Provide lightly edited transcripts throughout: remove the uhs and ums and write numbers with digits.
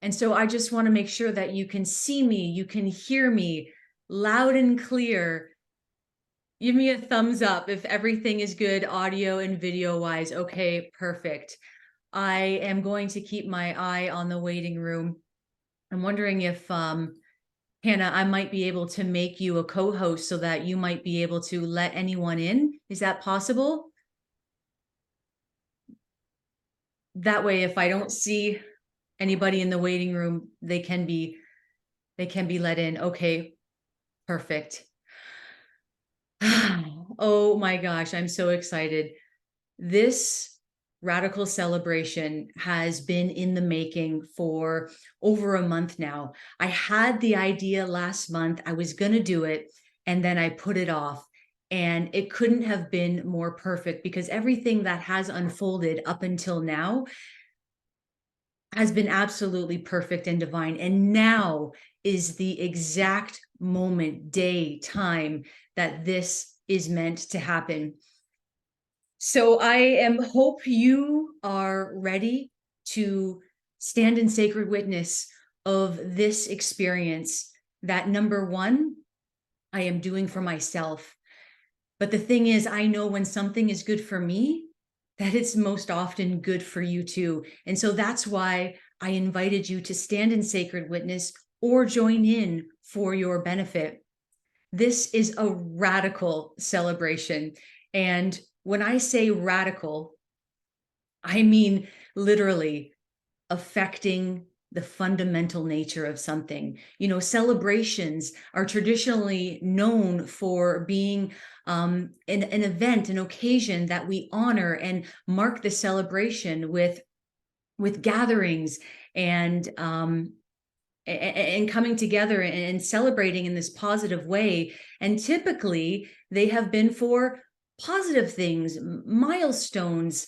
And so I just want to make sure that you can see me, you can hear me loud and clear. Give me a thumbs up if everything is good audio and video wise. Okay, perfect. I am going to keep my eye on the waiting room. I'm wondering if, Hannah, I might be able to make you a co-host so that you might be able to let anyone in. Is that possible? That way, if I don't see anybody in the waiting room, they can be let in. Okay, perfect. Oh my gosh, I'm so excited. This RADicaL celebration has been in the making for over a month now. I had the idea last month, I was going to do it, and then I put it off. And it couldn't have been more perfect because everything that has unfolded up until now has been absolutely perfect and divine. And now is the exact moment, day, time that this is meant to happen. So I hope you are ready to stand in sacred witness of this experience that, number one, I am doing for myself. But the thing is, I know when something is good for me, that it's most often good for you too. And so that's why I invited you to stand in sacred witness or join in for your benefit. This is a RADicaL celebration. And when I say radical, I mean literally affecting the fundamental nature of something. You know, celebrations are traditionally known for being an event, an occasion that we honor and mark the celebration with gatherings and coming together and celebrating in this positive way. And typically they have been for positive things, milestones,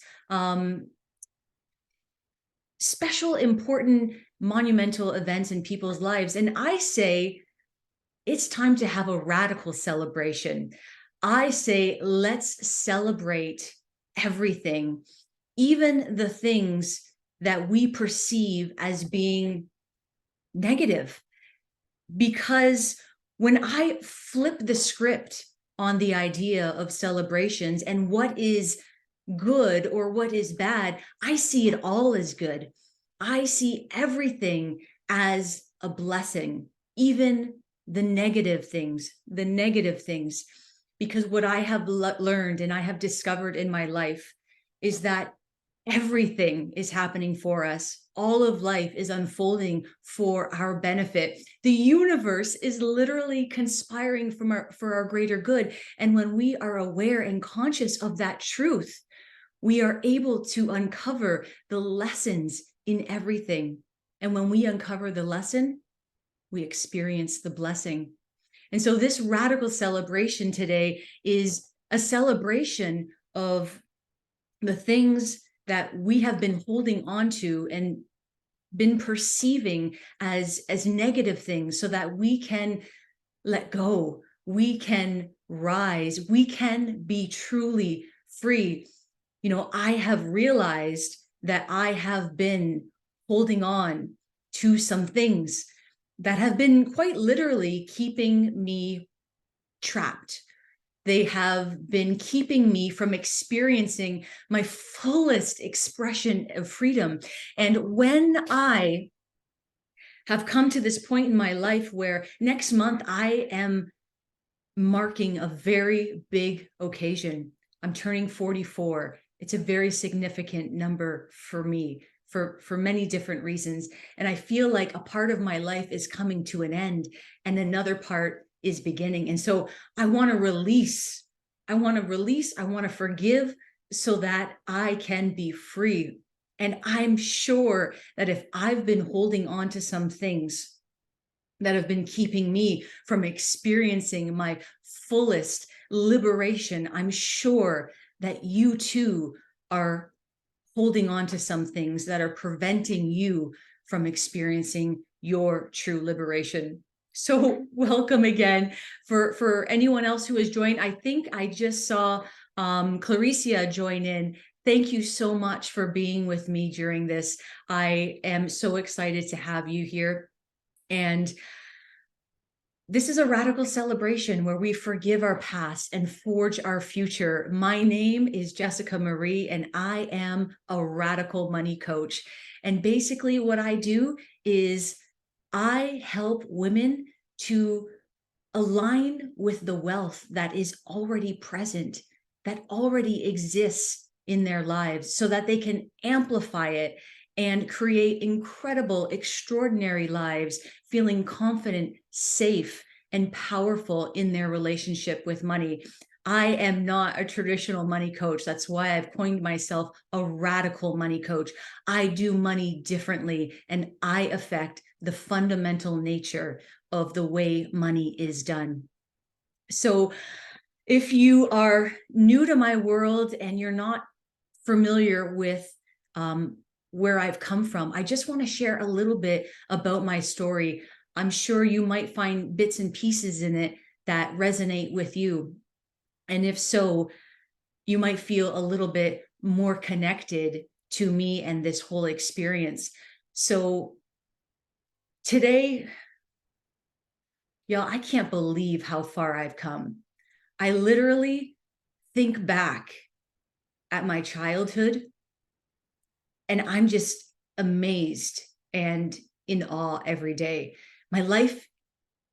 special, important, monumental events in people's lives. And I say, it's time to have a RADicaL celebration. I say, let's celebrate everything, even the things that we perceive as being negative. Because when I flip the script on the idea of celebrations and what is good or what is bad, I see it all as good. I see everything as a blessing, even the negative things, because what I have learned and I have discovered in my life is that everything is happening for us. All of life is unfolding for our benefit. The universe is literally conspiring for our greater good. And when we are aware and conscious of that truth, we are able to uncover the lessons in everything. And when we uncover the lesson, we experience the blessing. And so this RADicaL celebration today is a celebration of the things that we have been holding on to and been perceiving as negative things, so that we can let go, we can rise, we can be truly free. You know, I have realized that I have been holding on to some things that have been quite literally keeping me trapped. They have been keeping me from experiencing my fullest expression of freedom. And when I have come to this point in my life where next month I am marking a very big occasion, I'm turning 44. It's a very significant number for me for many different reasons. And I feel like a part of my life is coming to an end and another part is beginning. And so I want to release, I want to forgive so that I can be free. And I'm sure that if I've been holding on to some things that have been keeping me from experiencing my fullest liberation, I'm sure that you too are holding on to some things that are preventing you from experiencing your true liberation. So welcome again. For anyone else who has joined, I think I just saw Claricia join in. Thank you so much for being with me during this. I am so excited to have you here. And this is a radical celebration where we forgive our past and forge our future. My name is Jessica Marie, and I am a radical money coach. And basically, what I do is I help women to align with the wealth that is already present, that already exists in their lives, so that they can amplify it and create incredible, extraordinary lives, feeling confident, safe, and powerful in their relationship with money. I am not a traditional money coach. That's why I've coined myself a radical money coach. I do money differently, and I affect the fundamental nature of the way money is done. So if you are new to my world and you're not familiar with where I've come from, I just want to share a little bit about my story. I'm sure you might find bits and pieces in it that resonate with you. And if so, you might feel a little bit more connected to me and this whole experience. So today, y'all, I can't believe how far I've come. I literally think back at my childhood and I'm just amazed and in awe every day. My life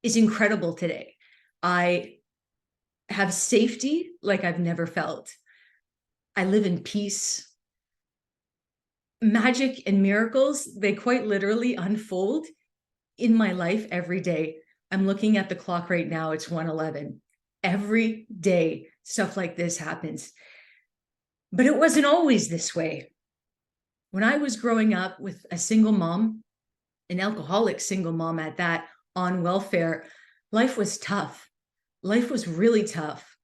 is incredible today. I have safety like I've never felt. I live in peace. Magic and miracles, they quite literally unfold in my life every day. I'm looking at the clock right now, it's 1:11. Every day, stuff like this happens. But it wasn't always this way. When I was growing up with a single mom, an alcoholic single mom at that, on welfare, life was tough. Life was really tough.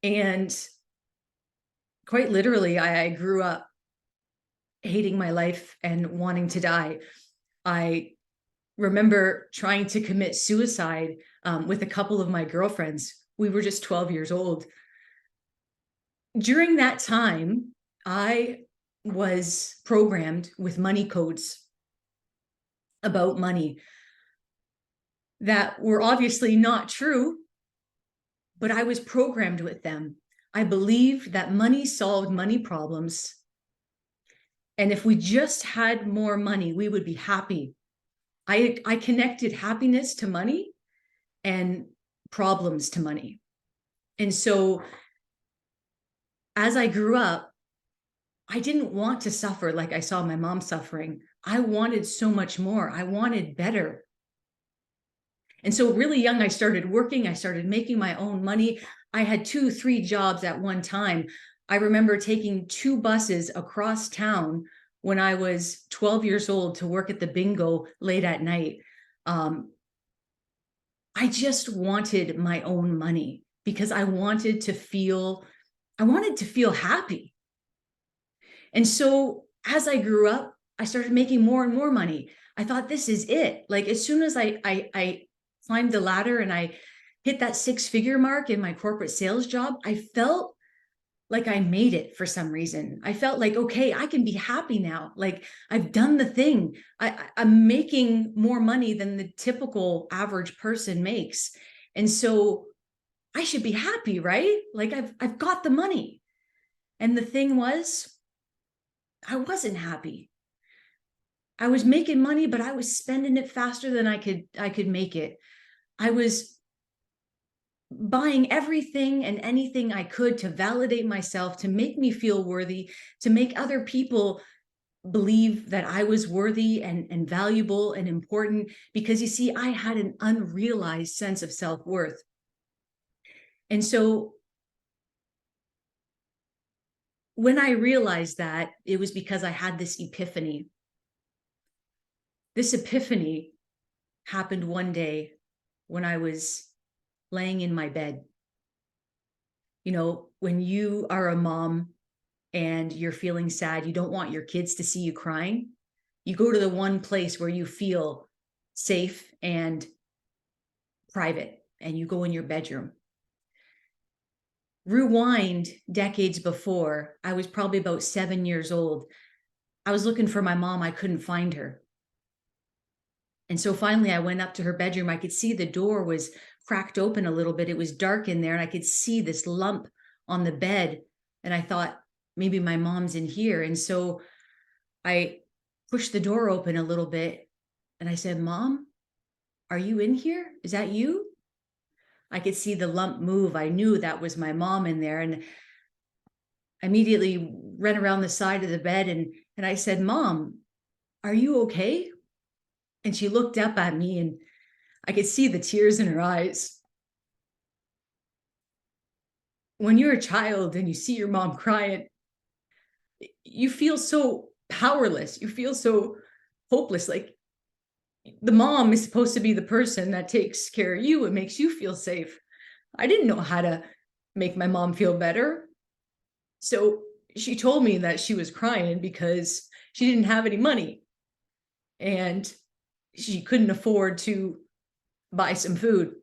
And quite literally, I grew up hating my life and wanting to die. I remember trying to commit suicide with a couple of my girlfriends. We were just 12 years old. During that time, I was programmed with money codes about money that were obviously not true, but I was programmed with them. I believed that money solved money problems. And if we just had more money, we would be happy. I connected happiness to money and problems to money. And so as I grew up, I didn't want to suffer like I saw my mom suffering. I wanted so much more. I wanted better. And so really young, I started working. I started making my own money. I had 2, 3 jobs at one time. I remember taking 2 buses across town when I was 12 years old to work at the bingo late at night. I just wanted my own money because I wanted to feel happy. And so as I grew up, I started making more and more money. I thought, this is it. Like as soon as I climbed the ladder and I hit that 6-figure mark in my corporate sales job, I felt like I made it for some reason. I felt like, okay, I can be happy now. Like I've done the thing. I'm making more money than the typical average person makes. And so I should be happy, right? Like I've got the money. And the thing was, I wasn't happy. I was making money, but I was spending it faster than I could make it. I was buying everything and anything I could to validate myself, to make me feel worthy, to make other people believe that I was worthy and valuable and important, because you see, I had an unrealized sense of self-worth. And so when I realized that, it was because I had this epiphany. This epiphany happened one day when I was laying in my bed. You know, when you are a mom and you're feeling sad, you don't want your kids to see you crying. You go to the one place where you feel safe and private, and you go in your bedroom. Rewind decades before, I was probably about 7 years old. I was looking for my mom. I couldn't find her. And so finally I went up to her bedroom. I could see the door was cracked open a little bit. It was dark in there and I could see this lump on the bed. And I thought, maybe my mom's in here. And so I pushed the door open a little bit and I said, Mom, are you in here? Is that you? I could see the lump move. I knew that was my mom in there. And I immediately ran around the side of the bed and I said, Mom, are you okay? And she looked up at me and I could see the tears in her eyes. When you're a child and you see your mom crying, you feel so powerless. You feel so hopeless. Like the mom is supposed to be the person that takes care of you and makes you feel safe. I didn't know how to make my mom feel better. So she told me that she was crying because she didn't have any money and she couldn't afford to buy some food.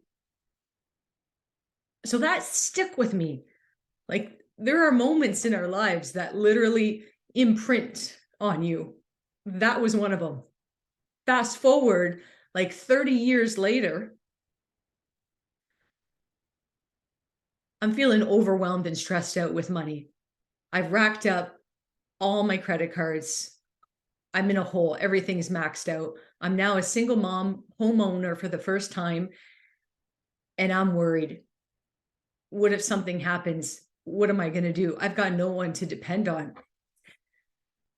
So that stuck with me. Like there are moments in our lives that literally imprint on you. That was one of them. Fast forward like 30 years later, I'm feeling overwhelmed and stressed out with money. I've racked up all my credit cards. I'm in a hole. Everything's maxed out. I'm now a single mom, homeowner for the first time, and I'm worried. What if something happens? What am I going to do? I've got no one to depend on.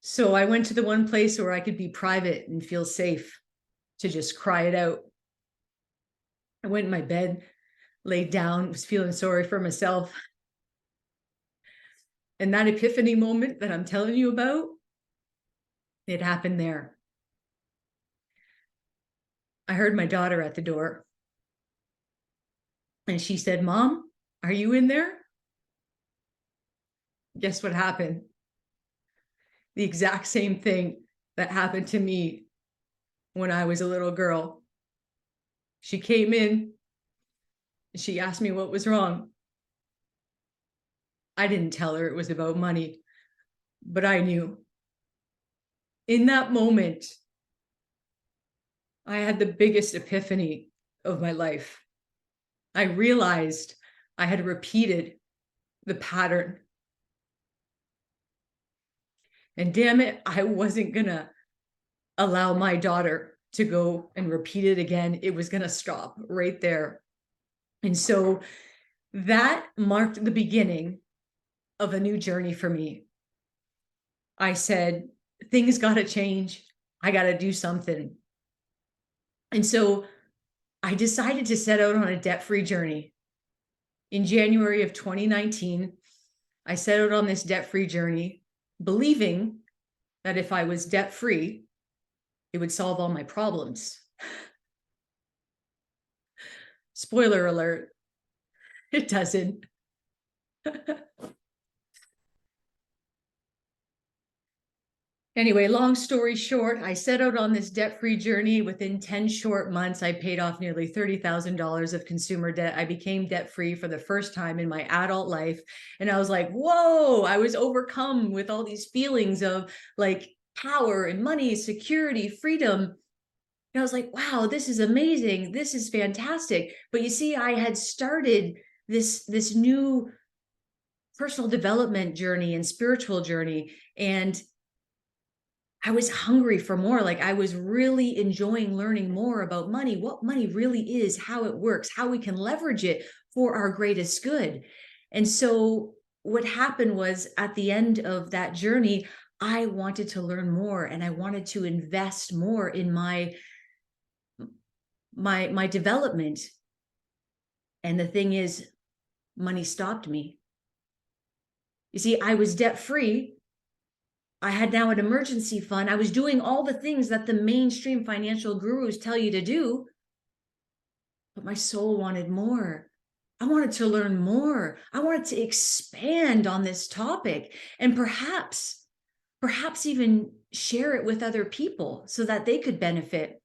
So I went to the one place where I could be private and feel safe to just cry it out. I went in my bed, laid down, was feeling sorry for myself. And that epiphany moment that I'm telling you about, it happened there. I heard my daughter at the door. And she said, Mom, are you in there? Guess what happened? The exact same thing that happened to me when I was a little girl. She came in. She asked me what was wrong. I didn't tell her it was about money, but I knew. In that moment, I had the biggest epiphany of my life. I realized I had repeated the pattern. And damn it, I wasn't going to allow my daughter to go and repeat it again. It was going to stop right there. And so that marked the beginning of a new journey for me. I said, things got to change. I got to do something. And so I decided to set out on a debt-free journey. In January of 2019, I set out on this debt-free journey, believing that if I was debt-free, it would solve all my problems. Spoiler alert, it doesn't. Anyway, long story short, I set out on this debt-free journey. Within 10 short months, I paid off nearly $30,000 of consumer debt. I became debt-free for the first time in my adult life. And I was like, whoa, I was overcome with all these feelings of like power and money, security, freedom. And I was like, wow, this is amazing. This is fantastic. But you see, I had started this new personal development journey and spiritual journey. And I was hungry for more. Like I was really enjoying learning more about money, what money really is, how it works, how we can leverage it for our greatest good. And so what happened was at the end of that journey, I wanted to learn more and I wanted to invest more in my development. And the thing is, money stopped me. You see, I was debt free. I had now an emergency fund. I was doing all the things that the mainstream financial gurus tell you to do, but my soul wanted more. I wanted to learn more. I wanted to expand on this topic and perhaps even share it with other people so that they could benefit.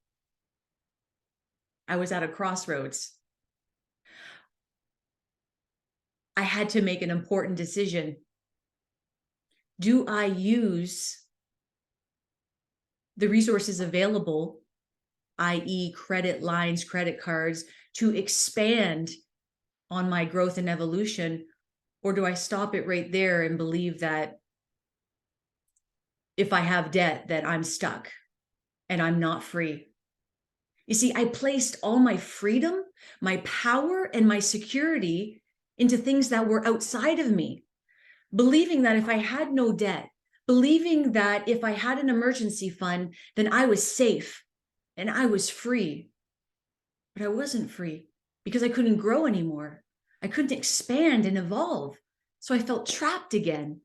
I was at a crossroads. I had to make an important decision. Do I use the resources available, i.e. credit lines, credit cards, to expand on my growth and evolution? Or do I stop it right there and believe that if I have debt, that I'm stuck and I'm not free? You see, I placed all my freedom, my power, and my security into things that were outside of me, believing that if I had no debt, believing that if I had an emergency fund, then I was safe and I was free. But I wasn't free because I couldn't grow anymore. I couldn't expand and evolve. So I felt trapped again.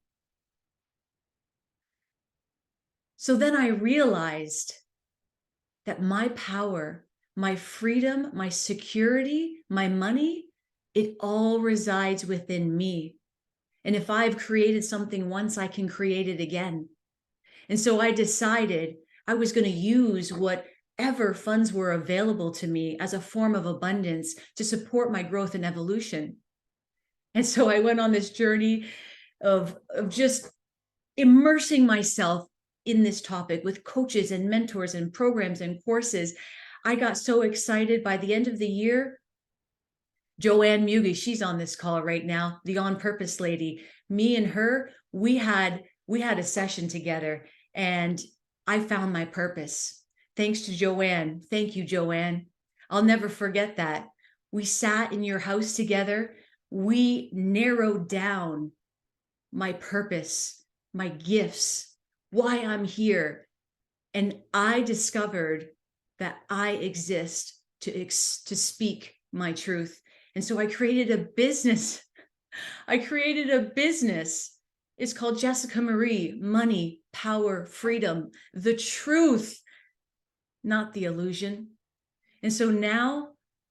So then I realized that my power, my freedom, my security, my money, it all resides within me. And if I've created something once, I can create it again. And so I decided I was going to use whatever funds were available to me as a form of abundance to support my growth and evolution. And so I went on this journey of just immersing myself in this topic with coaches and mentors and programs and courses. I got so excited. By the end of the year, Joanne Mugi, she's on this call right now, the On Purpose lady. Me and her, we had a session together, and I found my purpose. Thanks to Joanne. Thank you, Joanne. I'll never forget that. We sat in your house together. We narrowed down my purpose, my gifts, why I'm here. And I discovered that I exist to speak my truth. And so I created a business. It's called Jessica Marie, Money, Power, Freedom, the truth, not the illusion. And so now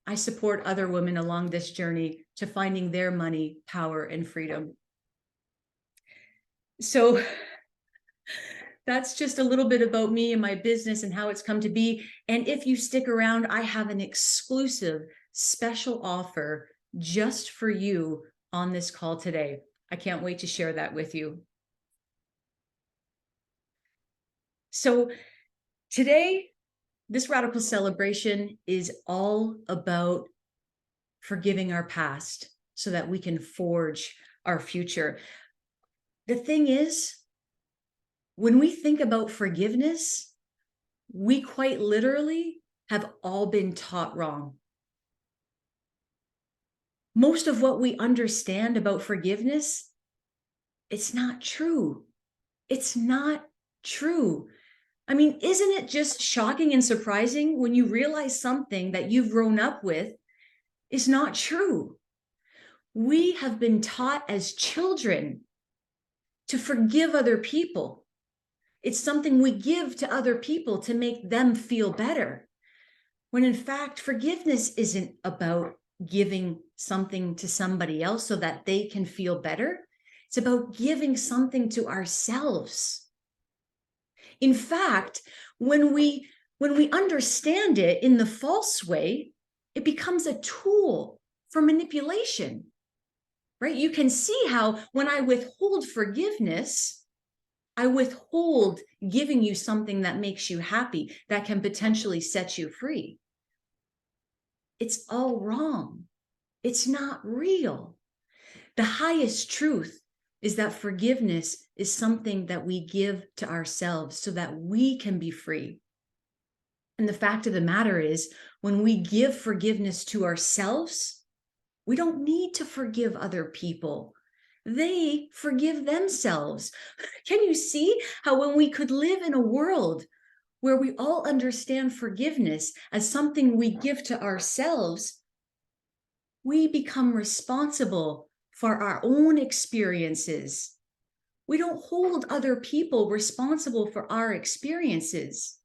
I support other women along this journey to finding their money, power, and freedom. So that's just a little bit about me and my business and how it's come to be. And if you stick around, I have an exclusive special offer just for you on this call today. I can't wait to share that with you. So today, this RADicaL celebration is all about forgiving our past so that we can forge our future. The thing is, when we think about forgiveness, we quite literally have all been taught wrong. Most of what we understand about forgiveness, it's not true. It's not true. I mean, isn't it just shocking and surprising when you realize something that you've grown up with is not true? We have been taught as children to forgive other people. It's something we give to other people to make them feel better. When in fact, forgiveness isn't about giving something to somebody else so that they can feel better. It's about giving something to ourselves. In fact, when we understand it in the false way, it becomes a tool for manipulation, right? You can see how when I withhold forgiveness, I withhold giving you something that makes you happy, that can potentially set you free. It's all wrong. It's not real. The highest truth is that forgiveness is something that we give to ourselves so that we can be free. And the fact of the matter is, when we give forgiveness to ourselves, we don't need to forgive other people. They forgive themselves. Can you see how when we could live in a world where we all understand forgiveness as something we give to ourselves, we become responsible for our own experiences. We don't hold other people responsible for our experiences.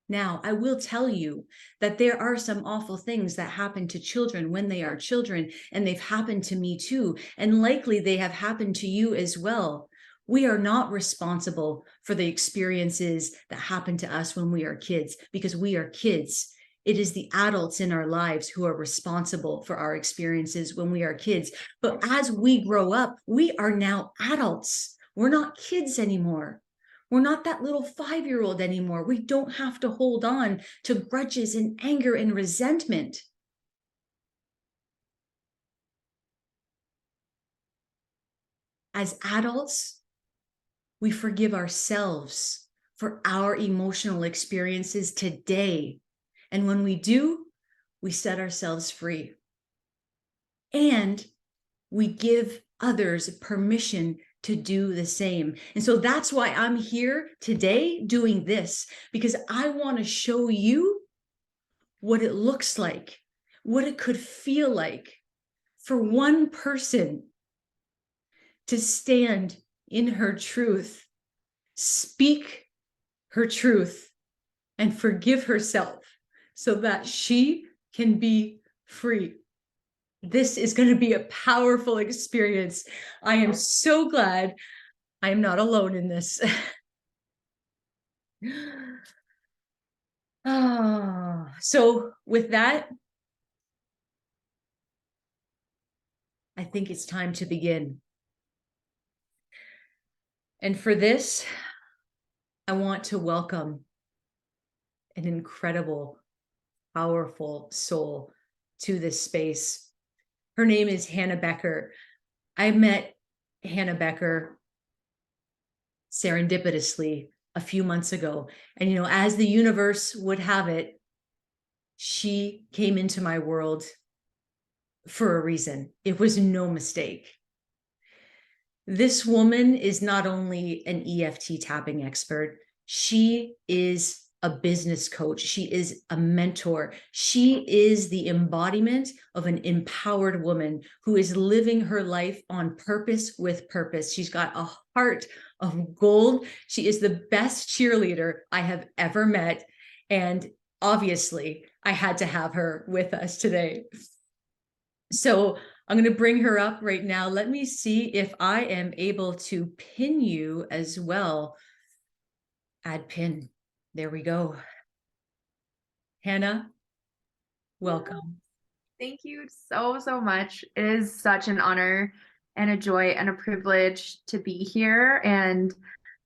Now, I will tell you that there are some awful things that happen to children when they are children, and they've happened to me too, and likely they have happened to you as well. We are not responsible for the experiences that happen to us when we are kids, because we are kids. It is the adults in our lives who are responsible for our experiences when we are kids. But as we grow up, we are now adults. We're not kids anymore. We're not that little 5-year-old anymore. We don't have to hold on to grudges and anger and resentment. As adults, we forgive ourselves for our emotional experiences today. And when we do, we set ourselves free. And we give others permission to do the same. And so that's why I'm here today doing this, because I want to show you what it looks like, what it could feel like for one person to stand in her truth, speak her truth, and forgive herself so that she can be free. This is going to be a powerful experience. I am so glad I am not alone in this. So with that, I think it's time to begin. And for this, I want to welcome an incredible, powerful soul to this space. Her name is Hannah Becker. I met Hannah Becker serendipitously a few months ago. And, as the universe would have it, she came into my world for a reason. It was no mistake. This woman is not only an EFT tapping expert, she is a business coach. She is a mentor. She is the embodiment of an empowered woman who is living her life on purpose with purpose. She's got a heart of gold. She is the best cheerleader I have ever met. And obviously, I had to have her with us today. So I'm going to bring her up right now. Let me see if I am able to pin you as well. Add pin. There we go. Hannah, welcome. Thank you so much. It is such an honor and a joy and a privilege to be here. And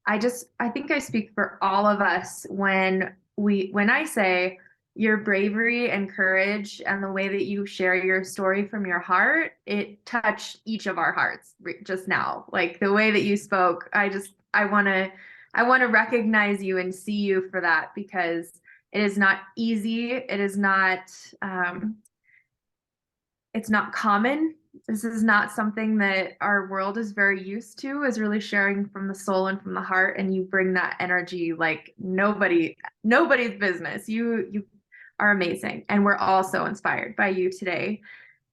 I think I speak for all of us when I say your bravery and courage and the way that you share your story from your heart, it touched each of our hearts just now. Like the way that you spoke, I want to recognize you and see you for that, because it is not easy. It is not it's not common. This is not something that our world is very used to, is really sharing from the soul and from the heart. And you bring that energy like nobody's business. You are amazing. And we're all so inspired by you today.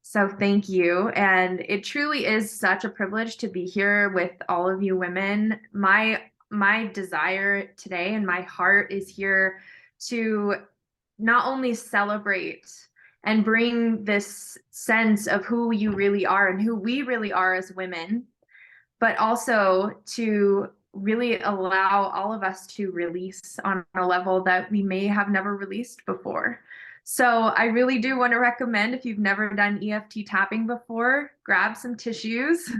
So thank you. And it truly is such a privilege to be here with all of you women. My desire today and my heart is here to not only celebrate and bring this sense of who you really are and who we really are as women, but also to really allow all of us to release on a level that we may have never released before. So I really do want to recommend, if you've never done EFT tapping before, grab some tissues,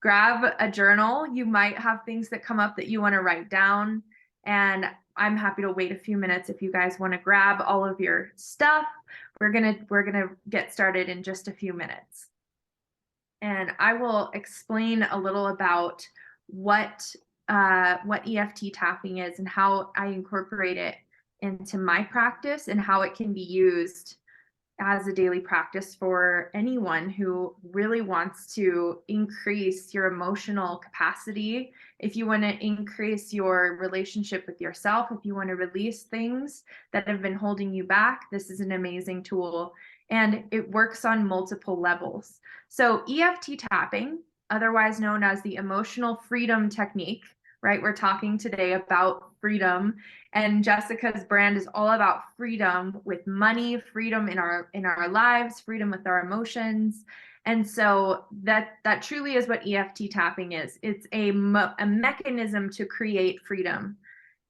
grab a journal. You might have things that come up that you want to write down. And I'm happy to wait a few minutes if you guys want to grab all of your stuff. We're gonna get started in just a few minutes. And I will explain a little about what EFT tapping is and how I incorporate it into my practice and how it can be used as a daily practice for anyone who really wants to increase your emotional capacity. If you want to increase your relationship with yourself, if you want to release things that have been holding you back, this is an amazing tool. And it works on multiple levels. So EFT tapping, otherwise known as the emotional freedom technique, right? We're talking today about freedom, and Jessica's brand is all about freedom with money, freedom in our lives, freedom with our emotions. And so that truly is what EFT tapping is. It's a mechanism to create freedom,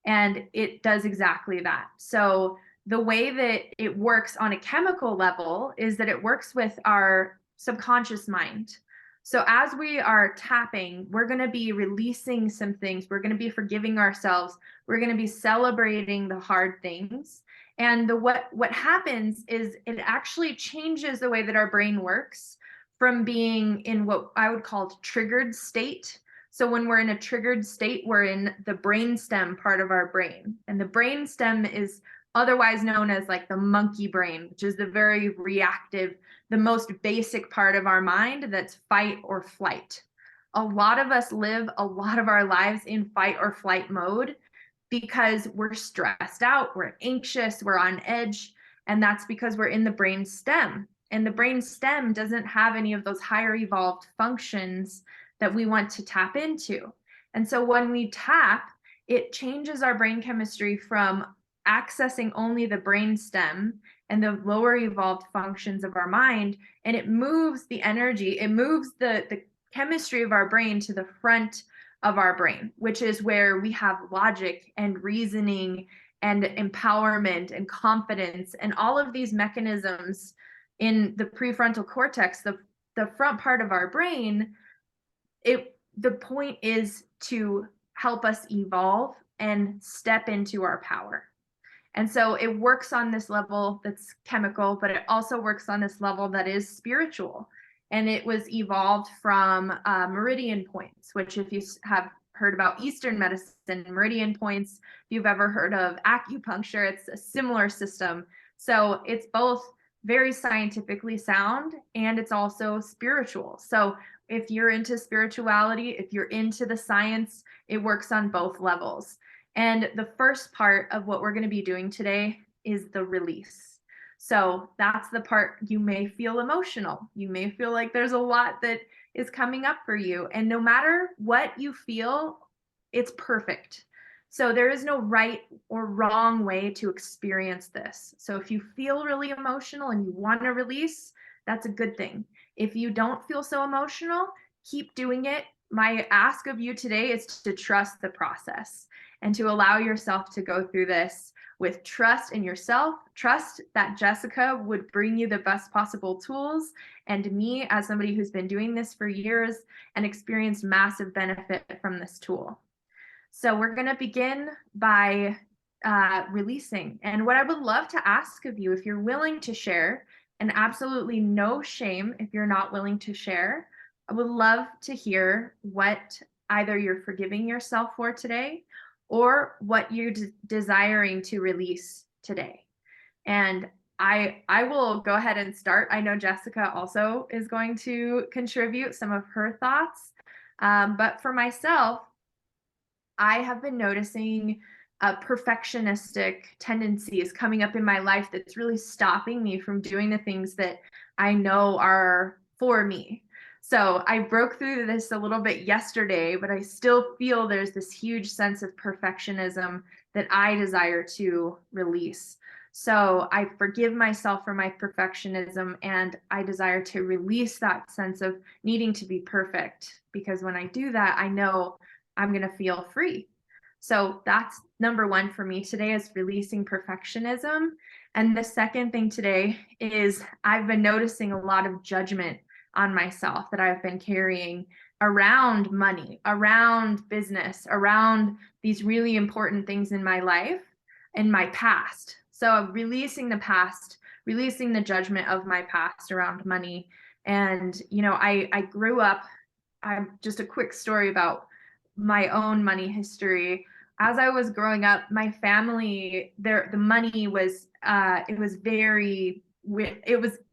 and it does exactly that. So the way that it works on a chemical level is that it works with our subconscious mind. So as we are tapping, we're going to be releasing some things. We're going to be forgiving ourselves. We're going to be celebrating the hard things. And what happens is it actually changes the way that our brain works from being in what I would call triggered state. So when we're in a triggered state, we're in the brainstem part of our brain. And the brainstem is otherwise known as like the monkey brain, which is the very reactive, the most basic part of our mind that's fight or flight. A lot of us live a lot of our lives in fight or flight mode because we're stressed out, we're anxious, we're on edge, and that's because we're in the brain stem. And the brain stem doesn't have any of those higher evolved functions that we want to tap into. And so when we tap, it changes our brain chemistry from accessing only the brain stem and the lower evolved functions of our mind, and it moves the energy, it moves the chemistry of our brain to the front of our brain, which is where we have logic and reasoning and empowerment and confidence and all of these mechanisms in the prefrontal cortex, the front part of our brain. The point is to help us evolve and step into our power. And so it works on this level that's chemical, but it also works on this level that is spiritual. And it was evolved from meridian points, which if you have heard about Eastern medicine, meridian points, if you've ever heard of acupuncture, it's a similar system. So it's both very scientifically sound and it's also spiritual. So if you're into spirituality, if you're into the science, it works on both levels. And the first part of what we're going to be doing today is the release. So that's the part you may feel emotional. You may feel like there's a lot that is coming up for you. And no matter what you feel, it's perfect. So there is no right or wrong way to experience this. So if you feel really emotional and you want to release, that's a good thing. If you don't feel so emotional, keep doing it. My ask of you today is to trust the process and to allow yourself to go through this with trust in yourself, trust that Jessica would bring you the best possible tools, and me as somebody who's been doing this for years and experienced massive benefit from this tool. So we're going to begin by releasing. And what I would love to ask of you, if you're willing to share, and absolutely no shame if you're not willing to share, I would love to hear what either you're forgiving yourself for today or what you're desiring to release today. And I will go ahead and start. I know Jessica also is going to contribute some of her thoughts. But for myself, I have been noticing perfectionistic tendencies coming up in my life that's really stopping me from doing the things that I know are for me. So I broke through this a little bit yesterday, but I still feel there's this huge sense of perfectionism that I desire to release. So I forgive myself for my perfectionism, and I desire to release that sense of needing to be perfect, because when I do that, I know I'm going to feel free. So that's number one for me today, is releasing perfectionism. And the second thing today is I've been noticing a lot of judgment on myself that I've been carrying around money, around business, around these really important things in my life and my past. So releasing the past, releasing the judgment of my past around money. And, I grew up, just a quick story about my own money history. As I was growing up, my family, the money was, it was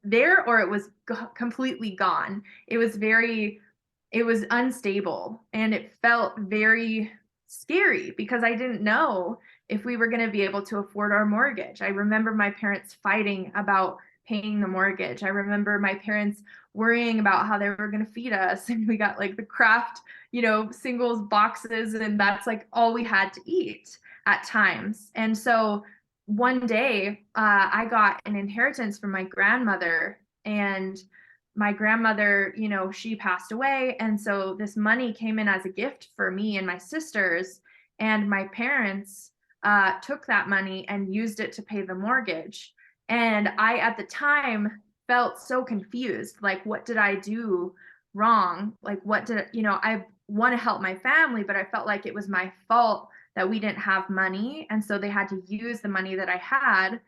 there or it was completely gone. It was unstable, and it felt very scary because I didn't know if we were going to be able to afford our mortgage. I remember my parents fighting about paying the mortgage. I remember my parents worrying about how they were going to feed us, and we got like the Kraft, singles boxes, and that's like all we had to eat at times. And so one day I got an inheritance from my grandmother, and my grandmother, she passed away. And so this money came in as a gift for me and my sisters, and my parents took that money and used it to pay the mortgage. And I, at the time, felt so confused. Like, what did I do wrong? Like, what did, I want to help my family, but I felt like it was my fault that we didn't have money. And so they had to use the money that I had.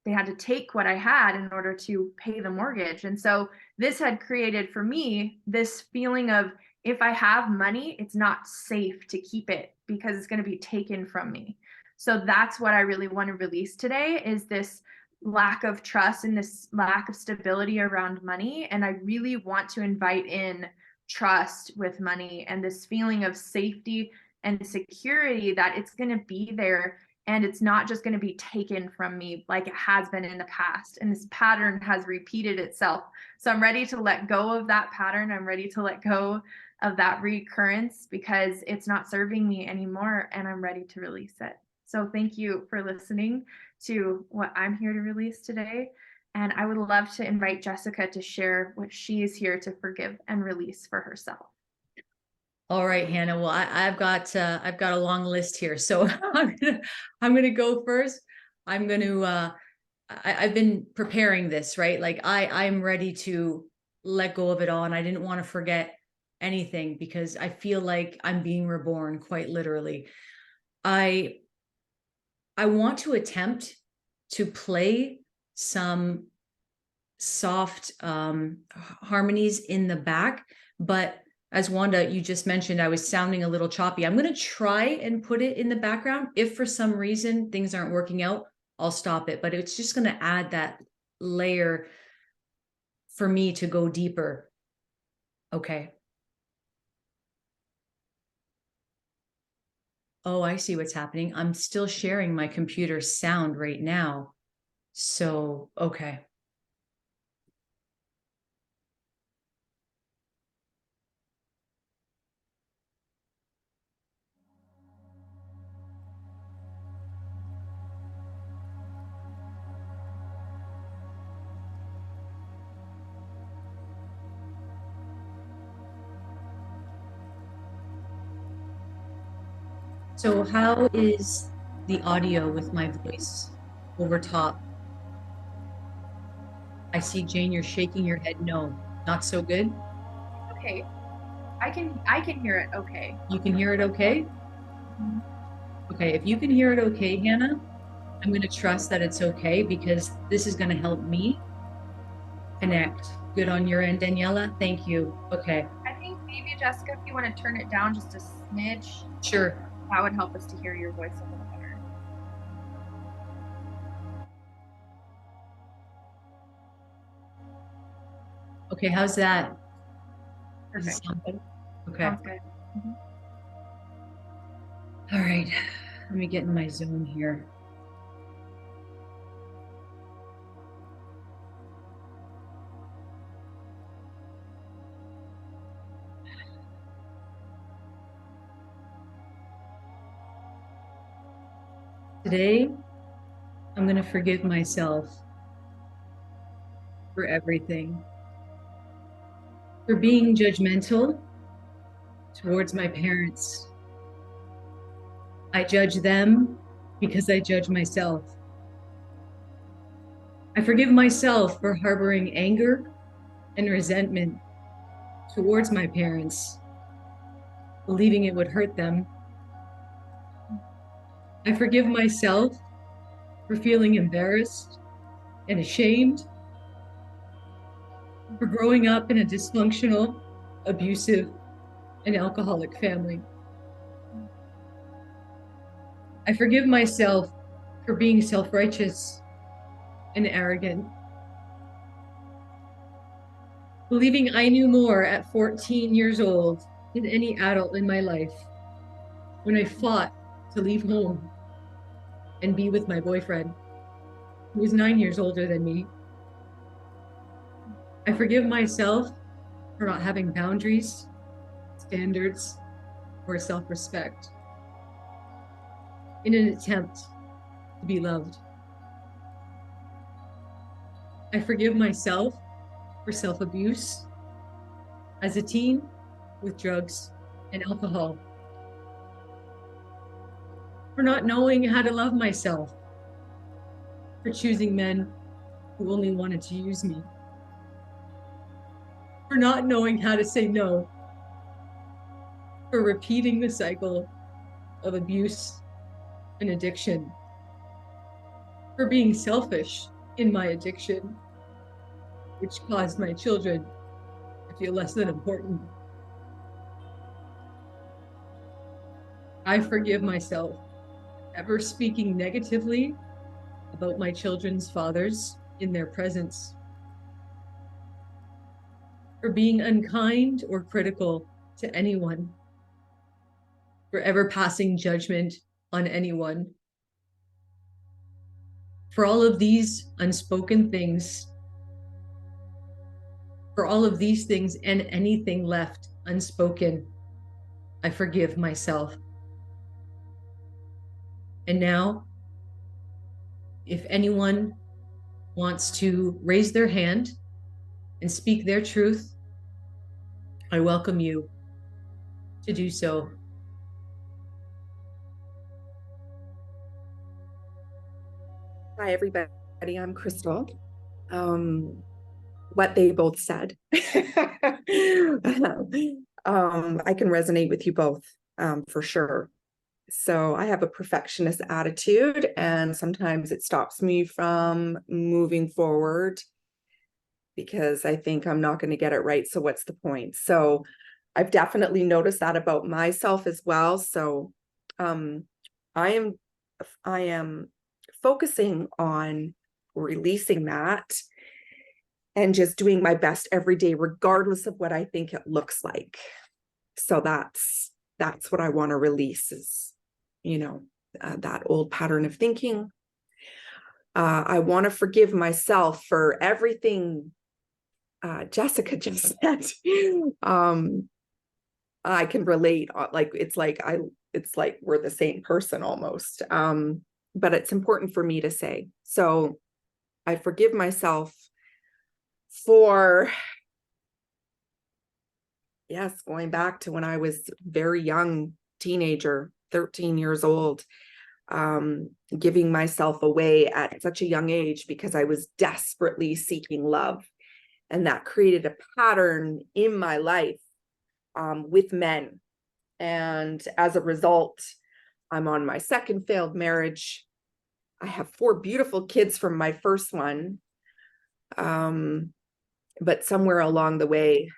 They had to take what I had in order to pay the mortgage. And so this had created for me this feeling of, if I have money, it's not safe to keep it because it's going to be taken from me. So that's what I really want to release today, is this lack of trust and this lack of stability around money. And I really want to invite in trust with money and this feeling of safety and security, that it's going to be there and it's not just going to be taken from me like it has been in the past. And this pattern has repeated itself. So I'm ready to let go of that pattern. I'm ready to let go of that recurrence because it's not serving me anymore, and I'm ready to release it. So thank you for listening to what I'm here to release today. And I would love to invite Jessica to share what she is here to forgive and release for herself. All right, Hannah. Well, I've got a long list here, so I'm gonna go first. I've been preparing this, right? Like I'm ready to let go of it all, and I didn't want to forget anything because I feel like I'm being reborn, quite literally. I want to attempt to play some soft harmonies in the back, but as Wanda, you just mentioned, I was sounding a little choppy. I'm going to try and put it in the background. If for some reason things aren't working out, I'll stop it, but it's just going to add that layer for me to go deeper. Okay. Oh, I see what's happening. I'm still sharing my computer sound right now. So, okay. So how is the audio with my voice over top? I see, Jane, you're shaking your head. No, not so good. Okay. I can hear it okay. You can hear it okay? Okay, if you can hear it okay, Hannah, I'm going to trust that it's okay because this is going to help me connect. Good on your end, Daniela. Thank you. Okay, I think maybe, Jessica, if you want to turn it down just a smidge, sure. that would help us to hear your voice a little better. Okay, how's that? Does it Perfect. sound good? Okay. Sounds good. All right. Let me get in my zone here. Today, I'm going to forgive myself for everything, for being judgmental towards my parents. I judge them because I judge myself. I forgive myself for harboring anger and resentment towards my parents, believing it would hurt them. I forgive myself for feeling embarrassed and ashamed, for growing up in a dysfunctional, abusive, and alcoholic family. I forgive myself for being self-righteous and arrogant, believing I knew more at 14 years old than any adult in my life when I fought to leave home and be with my boyfriend, who was 9 years older than me. I forgive myself for not having boundaries, standards, or self-respect in an attempt to be loved. I forgive myself for self-abuse as a teen with drugs and alcohol. for not knowing how to love myself, for choosing men who only wanted to use me, for not knowing how to say no, for repeating the cycle of abuse and addiction, for being selfish in my addiction, which caused my children to feel less than important. I forgive myself ever speaking negatively about my children's fathers in their presence, for being unkind or critical to anyone, for ever passing judgment on anyone. For all of these unspoken things, for all of these things and anything left unspoken, I forgive myself. And now, if anyone wants to raise their hand and speak their truth, I welcome you to do so. Hi, everybody. I'm Crystal. What they both said. I can resonate with you both, for sure. So I have a perfectionist attitude, and sometimes it stops me from moving forward because I think I'm not going to get it right. So what's the point? So I've definitely noticed that about myself as well. So I am focusing on releasing that and just doing my best every day, regardless of what I think it looks like. So that's what I want to release is, that old pattern of thinking. I want to forgive myself for everything Jessica just said. I can relate. It's like we're the same person almost. But it's important for me to say. So I forgive myself for, yes, going back to when I was very young, teenager, 13 years old, giving myself away at such a young age because I was desperately seeking love. And that created a pattern in my life with men. And as a result, I'm on my second failed marriage. I have 4 beautiful kids from my first one. But somewhere along the way,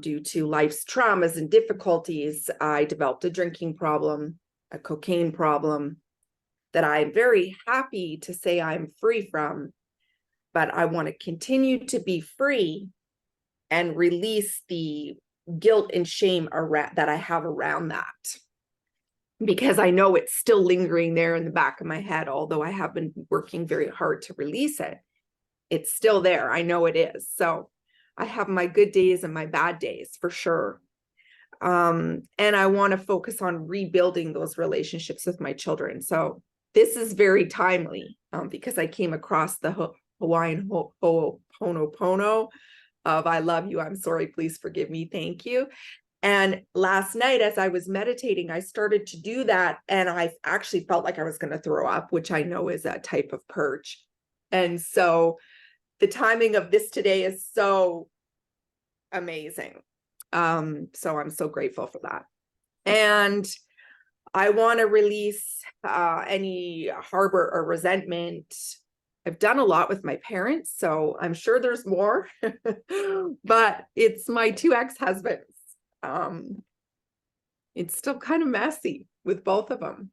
due to life's traumas and difficulties, I developed a drinking problem, a cocaine problem that I'm very happy to say I'm free from. But I want to continue to be free and release the guilt and shame that I have around that. Because I know it's still lingering there in the back of my head, although I have been working very hard to release it. It's still there. I know it is. So I have my good days and my bad days for sure. And I want to focus on rebuilding those relationships with my children. So this is very timely because I came across the Hawaiian Ho'oponopono of I love you, I'm sorry, please forgive me, thank you. And last night, as I was meditating, I started to do that. And I actually felt like I was going to throw up, which I know is a type of purge. And so the timing of this today is so amazing. So I'm so grateful for that. And I want to release any harbor or resentment. I've done a lot with my parents, so I'm sure there's more, but it's my 2 ex-husbands. It's still kind of messy with both of them.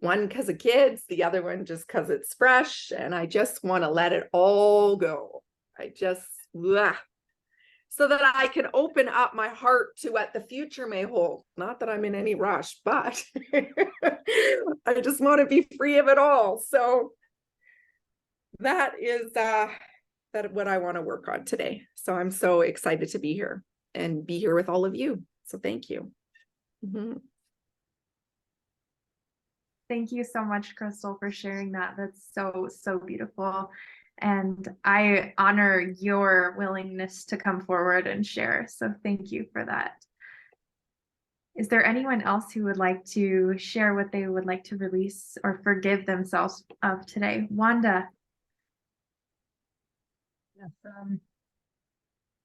One because of kids, the other one just because it's fresh, and I just want to let it all go. So that I can open up my heart to what the future may hold. Not that I'm in any rush, but I just want to be free of it all. So that is what I want to work on today. So I'm so excited to be here and be here with all of you. So thank you. Mm-hmm. Thank you so much, Crystal, for sharing that. That's so, so beautiful. And I honor your willingness to come forward and share. So thank you for that. Is there anyone else who would like to share what they would like to release or forgive themselves of today? Wanda. Yes,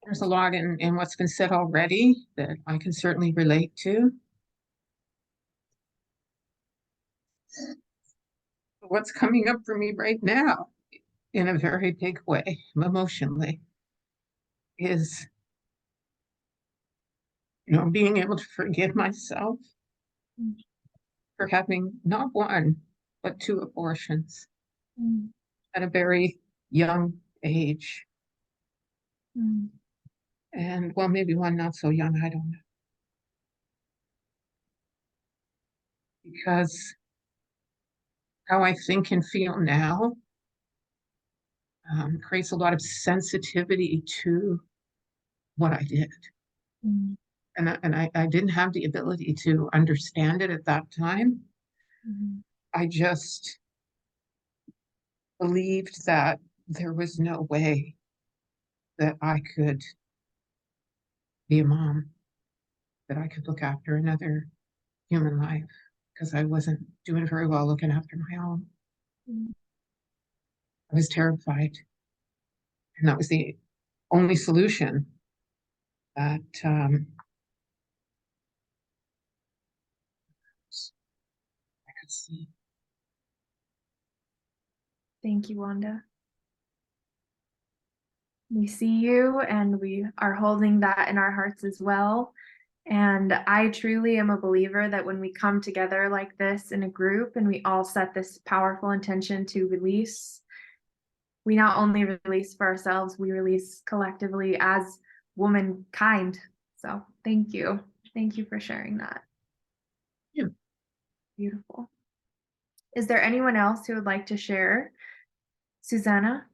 there's a lot in what's been said already that I can certainly relate to. What's coming up for me right now, in a very big way, emotionally, is, being able to forgive myself for having not one, but 2 abortions at a very young age. And well, maybe one not so young, I don't know. Because how I think and feel now creates a lot of sensitivity to what I did. And I didn't have the ability to understand it at that time. I just believed that there was no way that I could be a mom, that I could look after another human life, because I wasn't doing very well looking after my own. I was terrified. And that was the only solution that I could see. Thank you, Wanda. We see you, and we are holding that in our hearts as well. And I truly am a believer that when we come together like this in a group and we all set this powerful intention to release, we not only release for ourselves, we release collectively as womankind. So thank you. Thank you for sharing that. Yeah. Beautiful. Is there anyone else who would like to share? Susanna?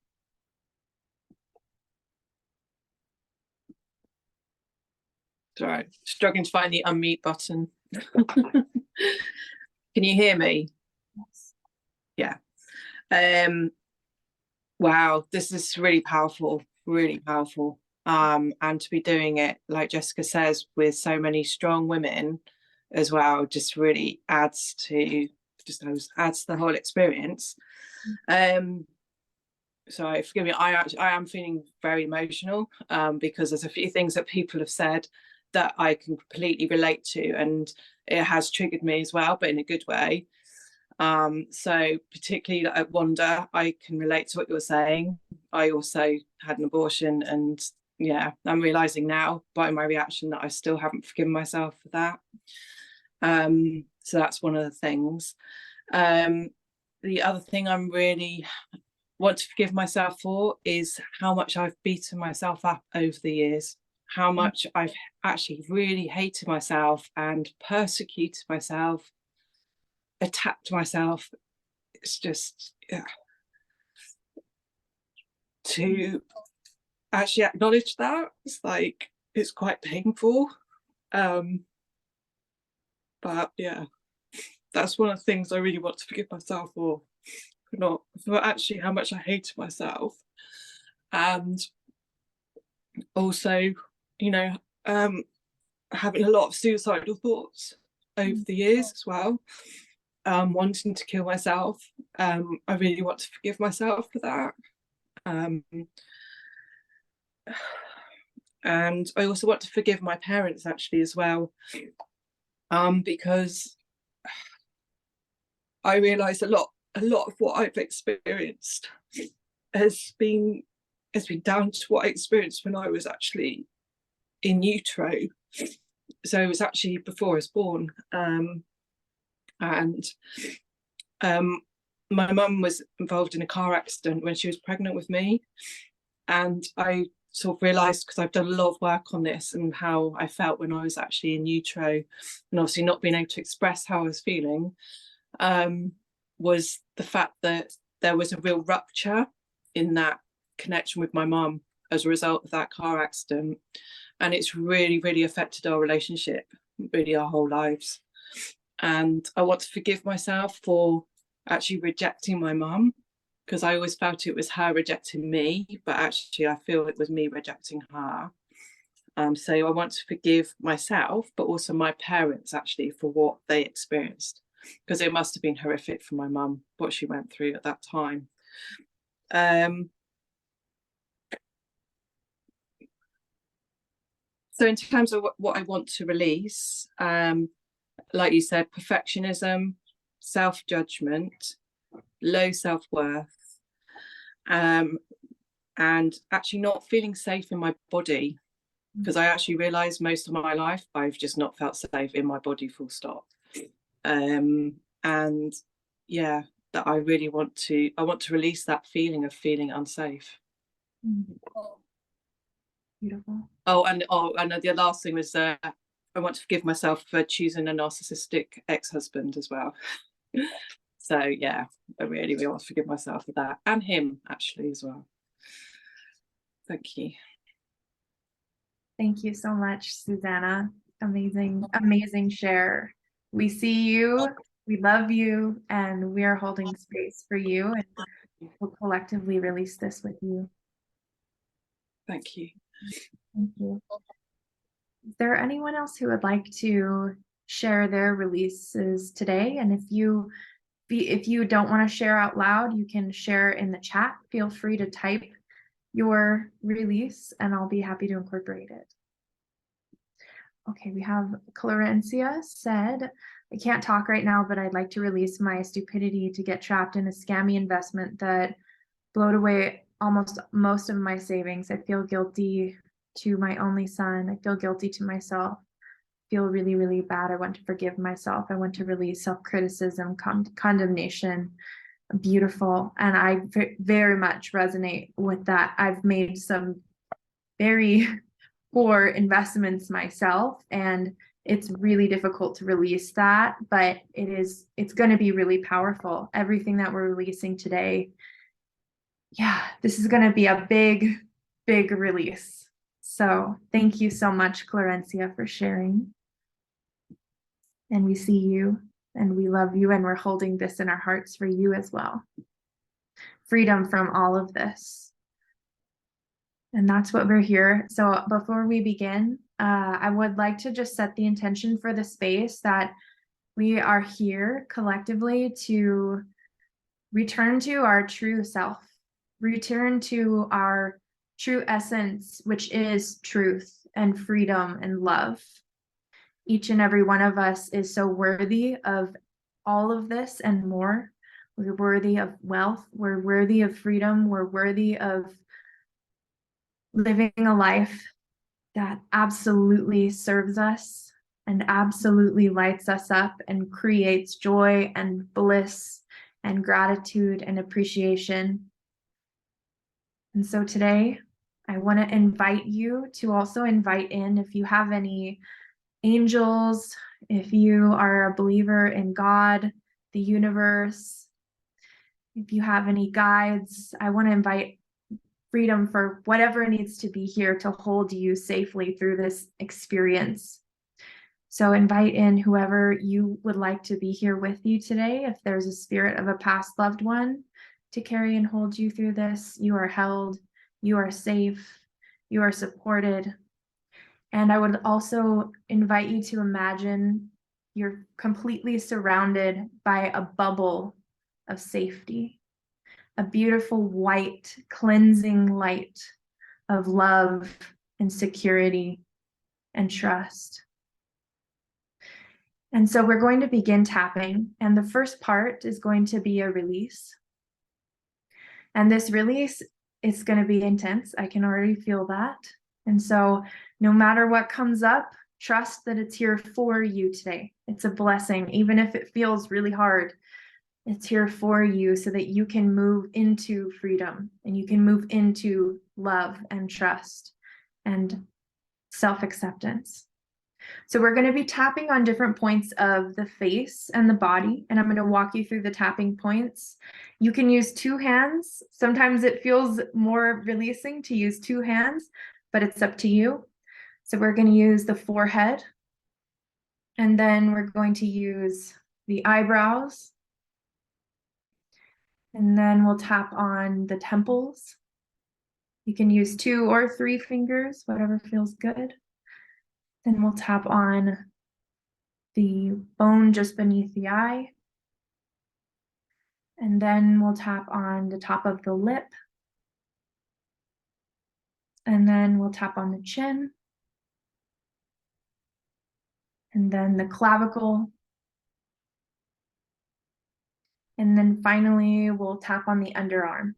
Sorry, struggling to find the unmute button. Can you hear me? Yes. Yeah. Wow, this is really powerful, really powerful. And to be doing it, like Jessica says, with so many strong women as well, just really adds to the whole experience. So forgive me, I am feeling very emotional because there's a few things that people have said that I can completely relate to, and it has triggered me as well, but in a good way. So particularly at Wanda, I can relate to what you're saying. I also had an abortion, and yeah, I'm realizing now by my reaction that I still haven't forgiven myself for that. So that's one of the things. The other thing I'm really want to forgive myself for is how much I've beaten myself up over the years, how much I've actually really hated myself and persecuted myself, attacked myself. It's just, yeah. To actually acknowledge that, it's like, it's quite painful. But yeah, that's one of the things I really want to forgive myself for actually how much I hated myself. And also, having a lot of suicidal thoughts over the years as well, wanting to kill myself. I really want to forgive myself for that. And I also want to forgive my parents actually as well, because I realise a lot of what I've experienced has been down to what I experienced when I was actually in utero. So it was actually before I was born. And my mum was involved in a car accident when she was pregnant with me. And I sort of realised, because I've done a lot of work on this and how I felt when I was actually in utero, and obviously not being able to express how I was feeling, was the fact that there was a real rupture in that connection with my mum as a result of that car accident. And it's really, really affected our relationship, really our whole lives. And I want to forgive myself for actually rejecting my mum, because I always felt it was her rejecting me, but actually I feel it was me rejecting her. So I want to forgive myself, but also my parents actually for what they experienced, because it must have been horrific for my mum, what she went through at that time. So in terms of what I want to release, like you said, perfectionism, self-judgment, low self-worth, and actually not feeling safe in my body, because I actually realized most of my life I've just not felt safe in my body, full stop. And yeah, that I really want to release that feeling of feeling unsafe. Beautiful. And the last thing was I want to forgive myself for choosing a narcissistic ex-husband as well. So yeah, I really want to forgive myself for that, and him actually as well. Thank you. Thank you so much, Susanna. Amazing, amazing share. We see you, we love you, and we are holding space for you, and we'll collectively release this with you. Thank you. Thank you. Is there anyone else who would like to share their releases today? And if you don't want to share out loud, you can share in the chat. Feel free to type your release and I'll be happy to incorporate it. Okay, we have Clarencia said, I can't talk right now, but I'd like to release my stupidity to get trapped in a scammy investment that blowed away almost most of my savings. I feel guilty to my only son. I feel guilty to myself. I feel really, really bad. I want to forgive myself. I want to release self-criticism, condemnation. Beautiful. And I very much resonate with that. I've made some very poor investments myself, and it's really difficult to release that, but it's going to be really powerful. Everything that we're releasing today, yeah, this is going to be a big release. So thank you so much, Clarencia, for sharing. And we see you and we love you, and we're holding this in our hearts for you as well. Freedom from all of this. And that's what we're here. So before we begin, I would like to just set the intention for the space that we are here collectively to return to our true self, return to our true essence, which is truth and freedom and love. Each and every one of us is so worthy of all of this and more. We're worthy of wealth. We're worthy of freedom. We're worthy of living a life that absolutely serves us and absolutely lights us up and creates joy and bliss and gratitude and appreciation. And so today, I want to invite you to also invite in, if you have any angels, if you are a believer in God, the universe, if you have any guides, I want to invite freedom for whatever needs to be here to hold you safely through this experience. So invite in whoever you would like to be here with you today. If there's a spirit of a past loved one to carry and hold you through this, you are held, you are safe, you are supported. And I would also invite you to imagine you're completely surrounded by a bubble of safety, a beautiful white cleansing light of love and security and trust. And so we're going to begin tapping, and the first part is going to be a release. And this release is going to be intense. I can already feel that. And so no matter what comes up, trust that it's here for you today. It's a blessing, even if it feels really hard. It's here for you so that you can move into freedom and you can move into love and trust and self-acceptance. So we're going to be tapping on different points of the face and the body, and I'm going to walk you through the tapping points. You can use two hands. Sometimes it feels more releasing to use two hands, but it's up to you. So we're going to use the forehead, and then we're going to use the eyebrows, and then we'll tap on the temples. You can use 2 or 3 fingers, whatever feels good. Then we'll tap on the bone just beneath the eye. And then we'll tap on the top of the lip. And then we'll tap on the chin. And then the clavicle. And then finally, we'll tap on the underarm.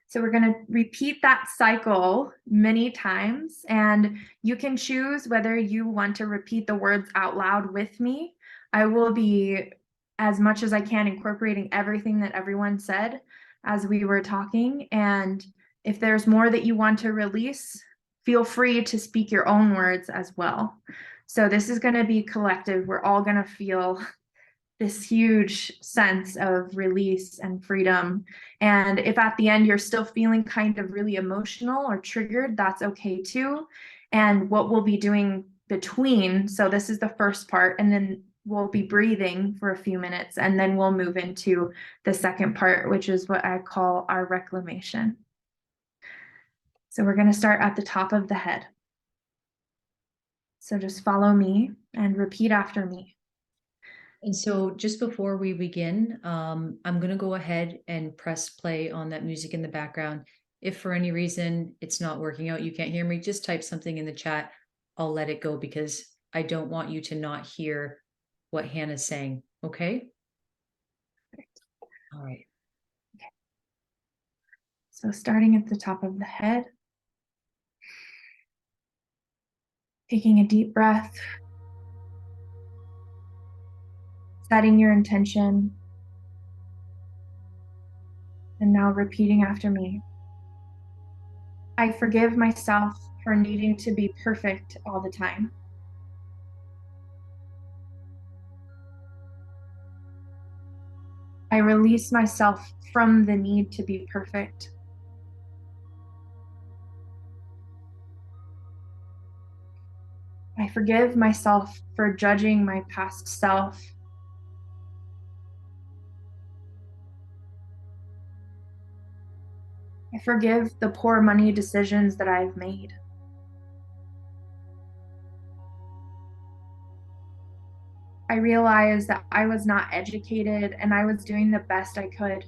So we're going to repeat that cycle many times, and you can choose whether you want to repeat the words out loud with me. I will be, as much as I can, incorporating everything that everyone said as we were talking. And if there's more that you want to release, feel free to speak your own words as well. So this is going to be collective. We're all going to feel this huge sense of release and freedom. And if at the end you're still feeling kind of really emotional or triggered, that's okay too. And what we'll be doing between, so this is the first part, and then we'll be breathing for a few minutes, and then we'll move into the second part, which is what I call our reclamation. So we're going to start at the top of the head. So just follow me and repeat after me. And so just before we begin, I'm going to go ahead and press play on that music in the background. If for any reason it's not working out, you can't hear me, just type something in the chat. I'll let it go because I don't want you to not hear what Hannah's saying. Okay? All right. Okay. So starting at the top of the head, taking a deep breath, setting your intention, and now repeating after me. I forgive myself for needing to be perfect all the time. I release myself from the need to be perfect. I forgive myself for judging my past self. I forgive the poor money decisions that I've made. I realized that I was not educated and I was doing the best I could.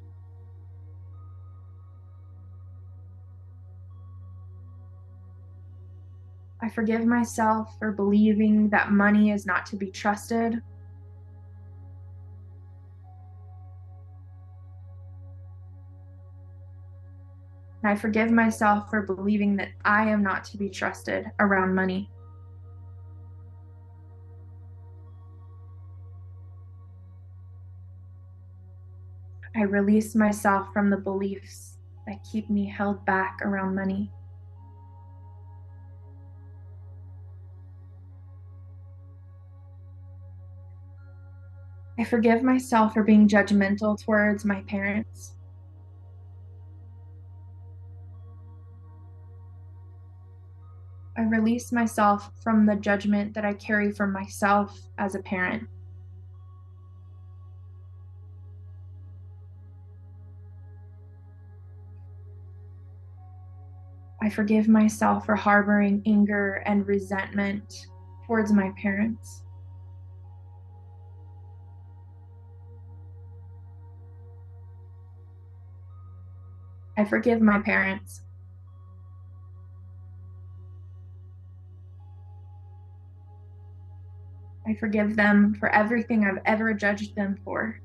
I forgive myself for believing that money is not to be trusted. And I forgive myself for believing that I am not to be trusted around money. I release myself from the beliefs that keep me held back around money. I forgive myself for being judgmental towards my parents. I release myself from the judgment that I carry for myself as a parent. I forgive myself for harboring anger and resentment towards my parents. I forgive my parents. I forgive them for everything I've ever judged them for.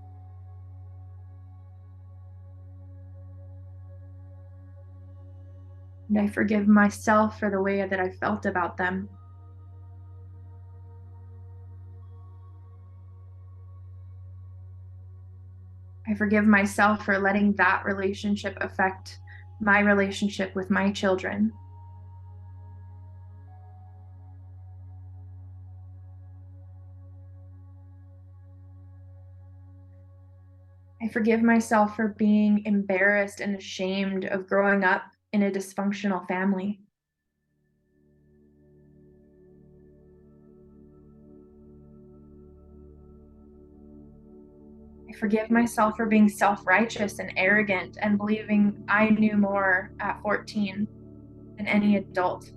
And I forgive myself for the way that I felt about them. I forgive myself for letting that relationship affect my relationship with my children. I forgive myself for being embarrassed and ashamed of growing up in a dysfunctional family. I forgive myself for being self-righteous and arrogant and believing I knew more at 14 than any adult.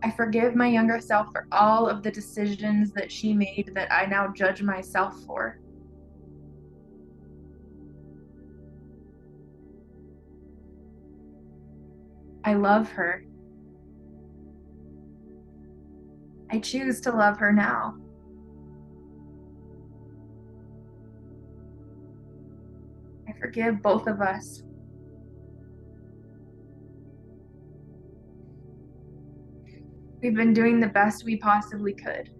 I forgive my younger self for all of the decisions that she made that I now judge myself for. I love her. I choose to love her now. I forgive both of us. We've been doing the best we possibly could.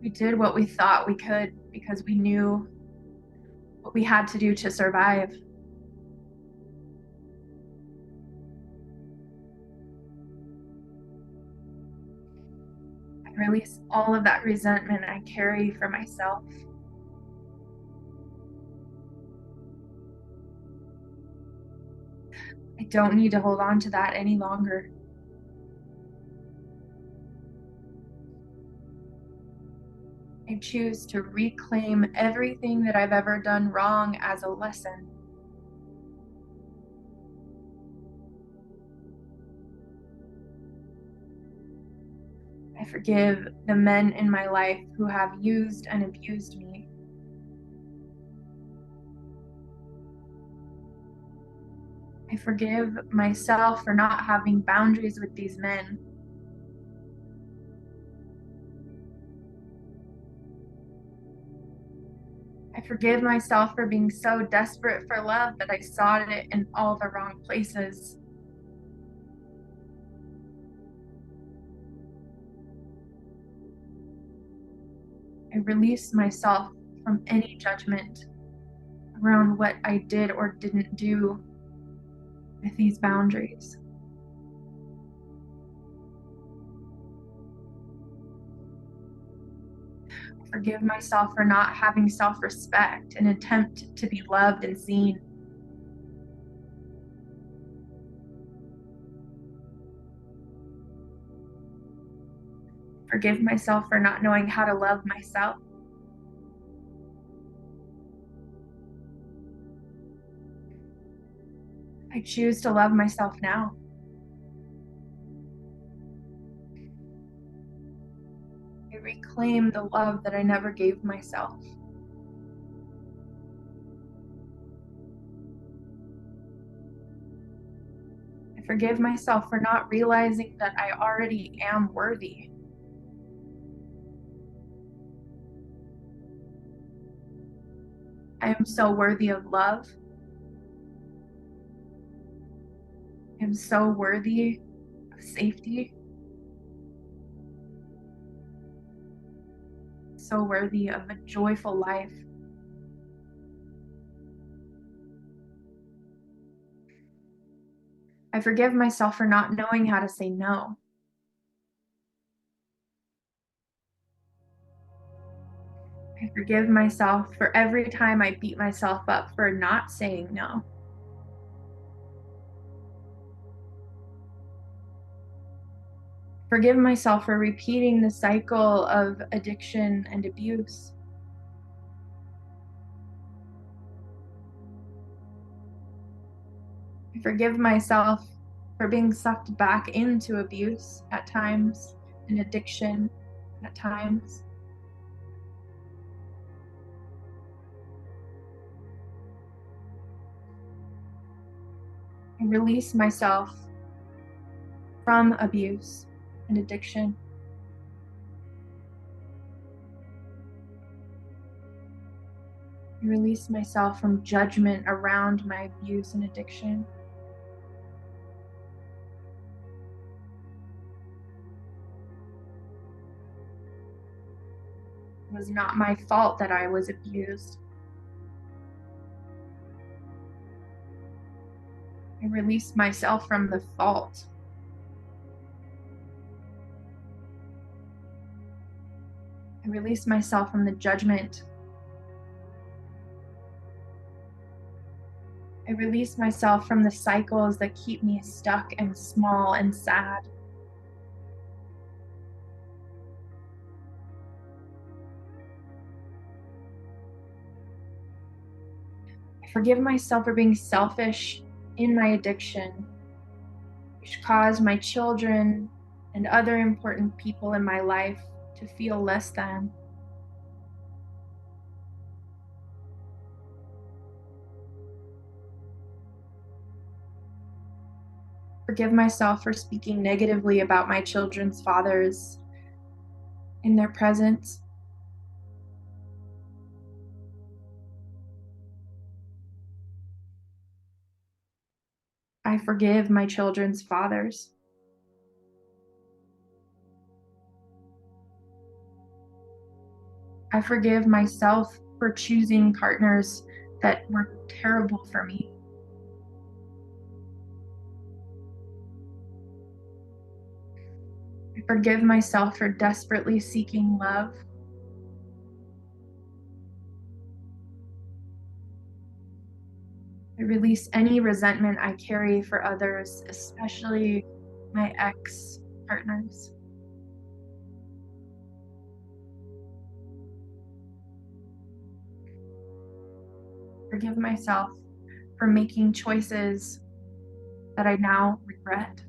We did what we thought we could because we knew what we had to do to survive. I release all of that resentment I carry for myself. I don't need to hold on to that any longer. I choose to reclaim everything that I've ever done wrong as a lesson. I forgive the men in my life who have used and abused me. I forgive myself for not having boundaries with these men. I forgive myself for being so desperate for love that I sought it in all the wrong places. I release myself from any judgment around what I did or didn't do with these boundaries. I forgive myself for not having self-respect and attempt to be loved and seen. Forgive myself for not knowing how to love myself. I choose to love myself now. I reclaim the love that I never gave myself. I forgive myself for not realizing that I already am worthy. I am so worthy of love. I am so worthy of safety. So worthy of a joyful life. I forgive myself for not knowing how to say no. I forgive myself for every time I beat myself up for not saying no. Forgive myself for repeating the cycle of addiction and abuse. I forgive myself for being sucked back into abuse at times and addiction at times. I release myself from abuse and addiction. I release myself from judgment around my abuse and addiction. It was not my fault that I was abused. I release myself from the fault. I release myself from the judgment. I release myself from the cycles that keep me stuck and small and sad. I forgive myself for being selfish in my addiction, which caused my children and other important people in my life to feel less than. Forgive myself for speaking negatively about my children's fathers in their presence. I forgive my children's fathers. I forgive myself for choosing partners that were terrible for me. I forgive myself for desperately seeking love. I release any resentment I carry for others, especially my ex-partners. Forgive myself for making choices that I now regret.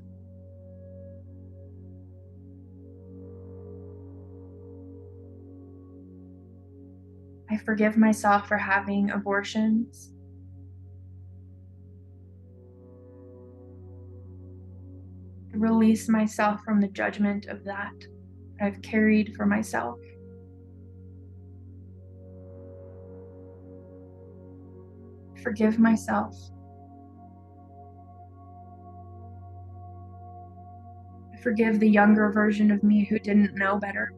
I forgive myself for having abortions. I release myself from the judgment of that I've carried for myself. Forgive myself. I forgive the younger version of me who didn't know better.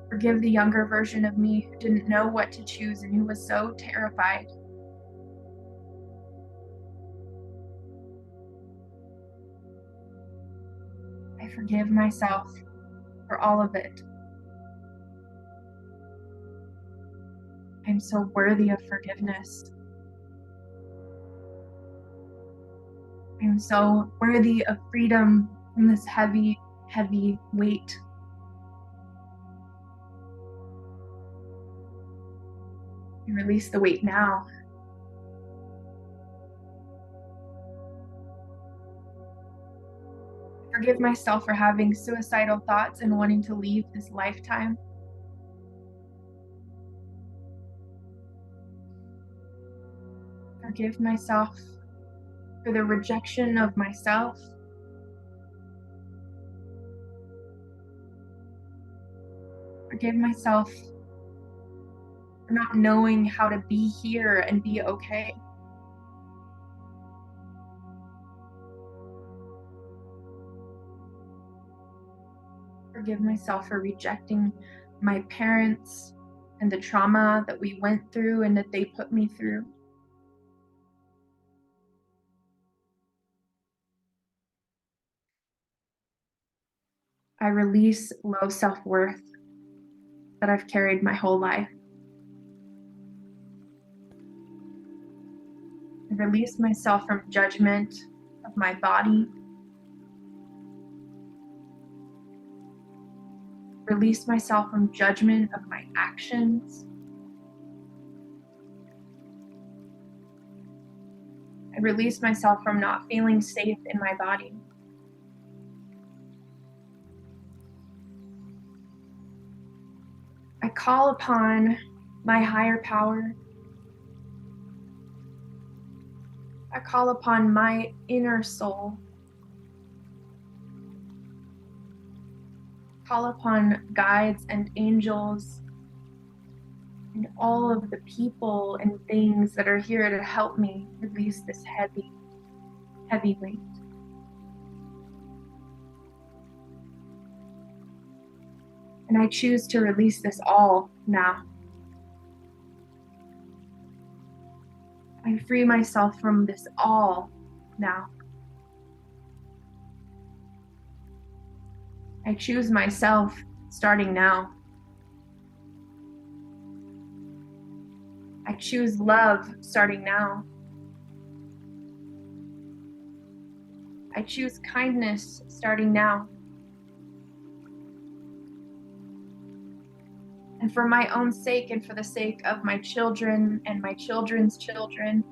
Forgive the younger version of me who didn't know what to choose and who was so terrified. I forgive myself for all of it. I'm so worthy of forgiveness. I'm so worthy of freedom from this heavy, heavy weight. I release the weight now. I forgive myself for having suicidal thoughts and wanting to leave this lifetime. Forgive myself for the rejection of myself. Forgive myself for not knowing how to be here and be okay. Forgive myself for rejecting my parents and the trauma that we went through and that they put me through. I release low self-worth that I've carried my whole life. I release myself from judgment of my body. Release myself from judgment of my actions. I release myself from not feeling safe in my body. I call upon my higher power. I call upon my inner soul. Call upon guides and angels and all of the people and things that are here to help me release this heavy, heavy weight. And I choose to release this all now. I free myself from this all now. I choose myself starting now. I choose love starting now. I choose kindness starting now. And for my own sake and for the sake of my children and my children's children,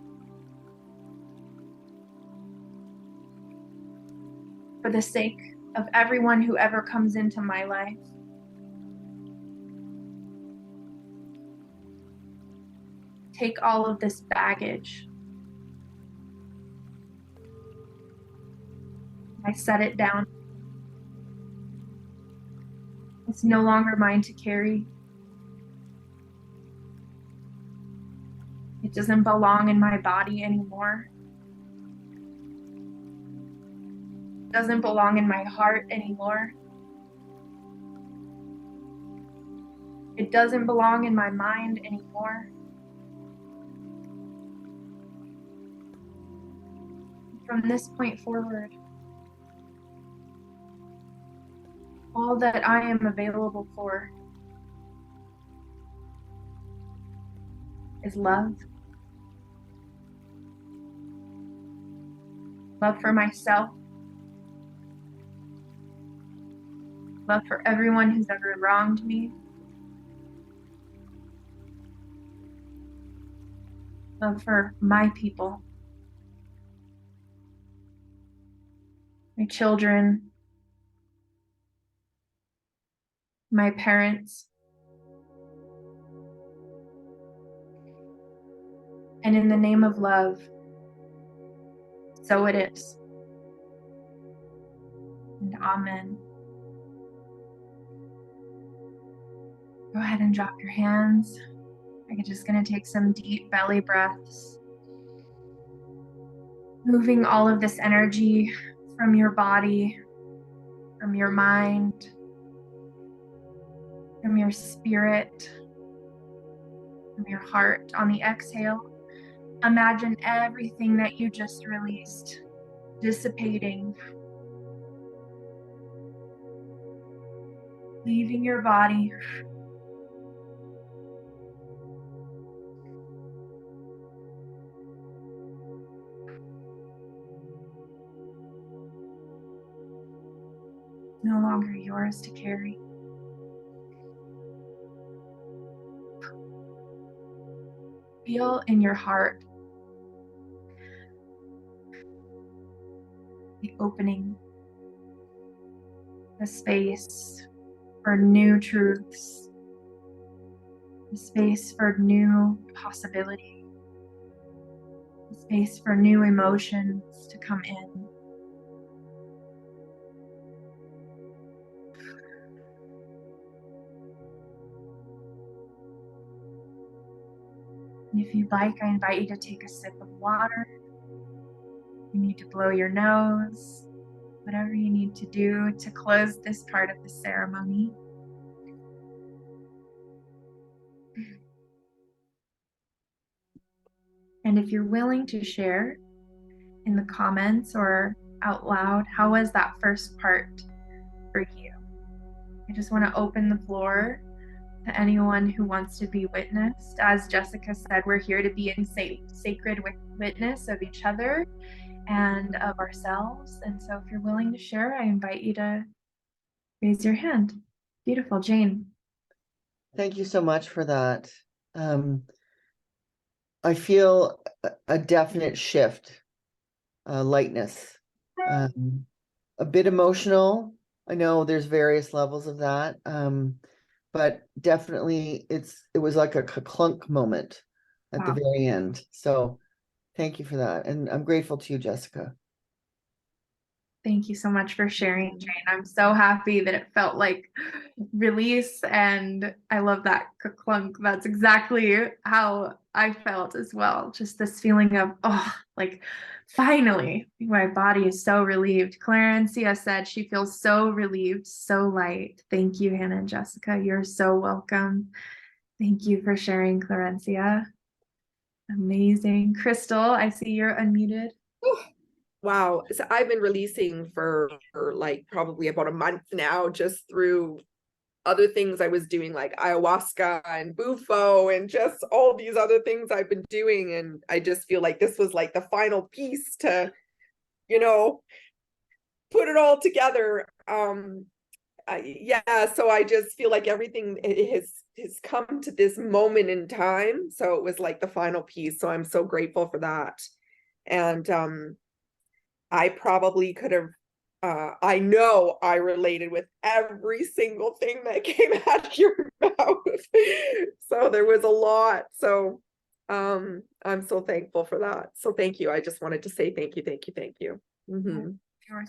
for the sake of everyone who ever comes into my life, take all of this baggage. I set it down. It's no longer mine to carry. It doesn't belong in my body anymore. It doesn't belong in my heart anymore. It doesn't belong in my mind anymore. From this point forward, all that I am available for is love. Love for myself. Love for everyone who's ever wronged me. Love for my people. My children. My parents. And in the name of love, so it is. And amen. Go ahead and drop your hands. I'm just going to take some deep belly breaths. Moving all of this energy from your body, from your mind, from your spirit, from your heart. On the exhale, imagine everything that you just released dissipating, leaving your body. No longer yours to carry. Feel in your heart the opening, the space for new truths, the space for new possibility, the space for new emotions to come in. And if you'd like, I invite you to take a sip of water. You need to blow your nose, whatever you need to do to close this part of the ceremony. And if you're willing to share in the comments or out loud, how was that first part for you? I just want to open the floor to anyone who wants to be witnessed. As Jessica said, we're here to be in sacred witness of each other and of ourselves. And so if you're willing to share, I invite you to raise your hand. Beautiful. Jane. Thank you so much for that. I feel a definite shift, lightness, a bit emotional. I know there's various levels of that, but definitely it was like a clunk moment at the very end. So thank you for that. And I'm grateful to you, Jessica. Thank you so much for sharing, Jane. I'm so happy that it felt like release, and I love that clunk. That's exactly how I felt as well. Just this feeling of, oh, like finally, my body is so relieved. Clarencia said she feels so relieved, so light. Thank you, Hannah and Jessica. You're so welcome. Thank you for sharing, Clarencia. Amazing. Crystal, I see you're unmuted. Wow. So I've been releasing for like probably about a month now, just through other things I was doing, like ayahuasca and bufo and just all these other things I've been doing. And I just feel like this was like the final piece to, put it all together. yeah, so I just feel like everything has come to this moment in time. So it was like the final piece. So I'm so grateful for that. And I probably could have, I know I related with every single thing that came out of your mouth. So there was a lot. So I'm so thankful for that. So thank you. I just wanted to say thank you, thank you, thank you. Mhm. You're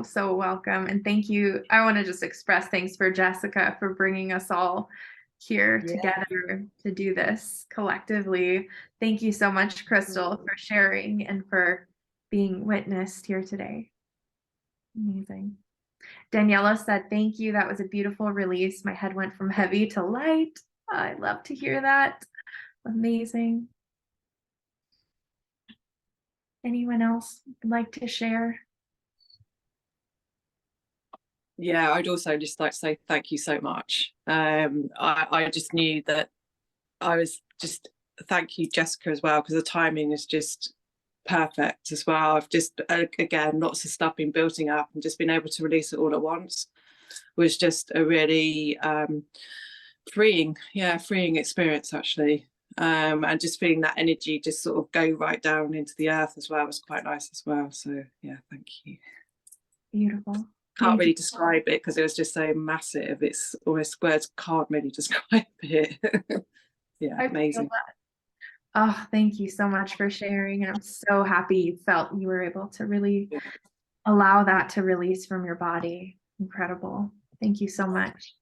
so welcome. And thank you. I want to just express thanks for Jessica for bringing us all here Yeah. together to do this collectively. Thank you so much, Crystal, for sharing and for being witnessed here today. Amazing. Daniela said, thank you. That was a beautiful release. My head went from heavy to light. I love to hear that. Amazing. Anyone else would like to share? Yeah, I'd also just like to say thank you so much. I just knew that I was just, thank you, Jessica, as well, because the timing is just perfect as well. I've just, again, lots of stuff been building up, and just being able to release it all at once was just a really freeing experience, actually. And just feeling that energy just sort of go right down into the earth as well was quite nice as well. So yeah, thank you. Beautiful. Can't really describe it because it was just so massive. It's almost, words can't really describe it. Yeah, amazing. Oh, thank you so much for sharing. And I'm so happy you felt you were able to really allow that to release from your body. Incredible. Thank you so much.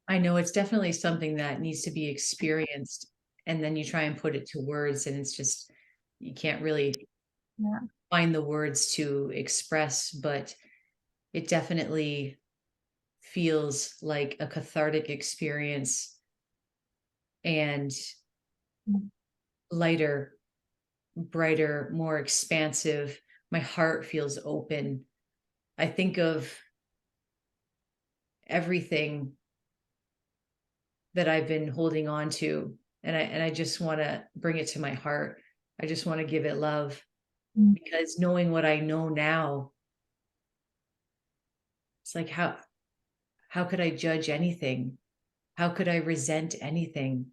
I know it's definitely something that needs to be experienced, and then you try and put it to words, and it's just, you can't really find the words to express, but it definitely feels like a cathartic experience, and lighter, brighter, more expansive. My heart feels open. I think of everything that I've been holding on to, and I just want to bring it to my heart. I just want to give it love, because knowing what I know now, it's like, how could I judge anything? How could I resent anything?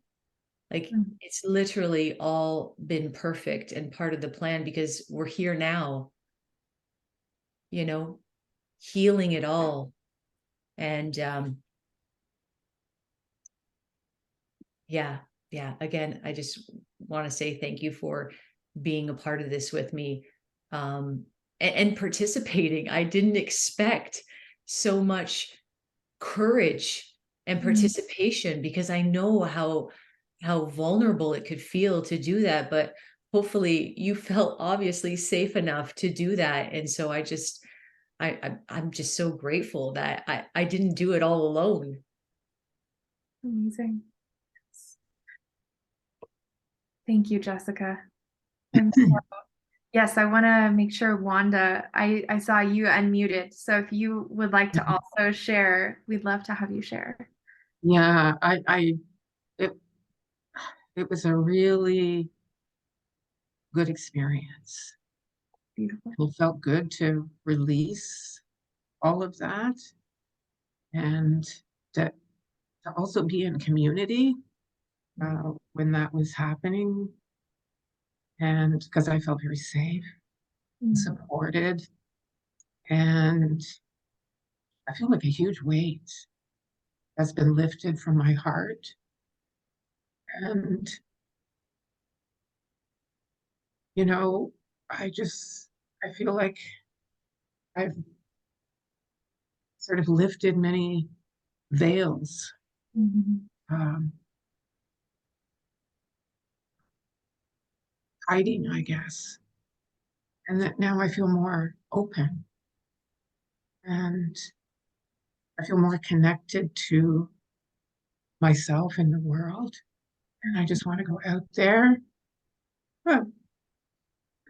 Like, it's literally all been perfect and part of the plan, because we're here now, healing it all. And yeah, again, I just want to say thank you for being a part of this with me, and participating. I didn't expect so much courage and participation, because I know how vulnerable it could feel to do that, but hopefully you felt obviously safe enough to do that. And so I'm just so grateful that I didn't do it all alone. Amazing. Thank you, Jessica. Yes, I want to make sure, Wanda, I saw you unmuted. So if you would like to also share, we'd love to have you share. Yeah, it was a really good experience. Beautiful. It felt good to release all of that, and to also be in community when that was happening, and because I felt very safe, supported, and I feel like a huge weight has been lifted from my heart. And I feel like I've sort of lifted many veils, hiding, I guess. And that now I feel more open, and I feel more connected to myself and the world. And I just want to go out there. Well,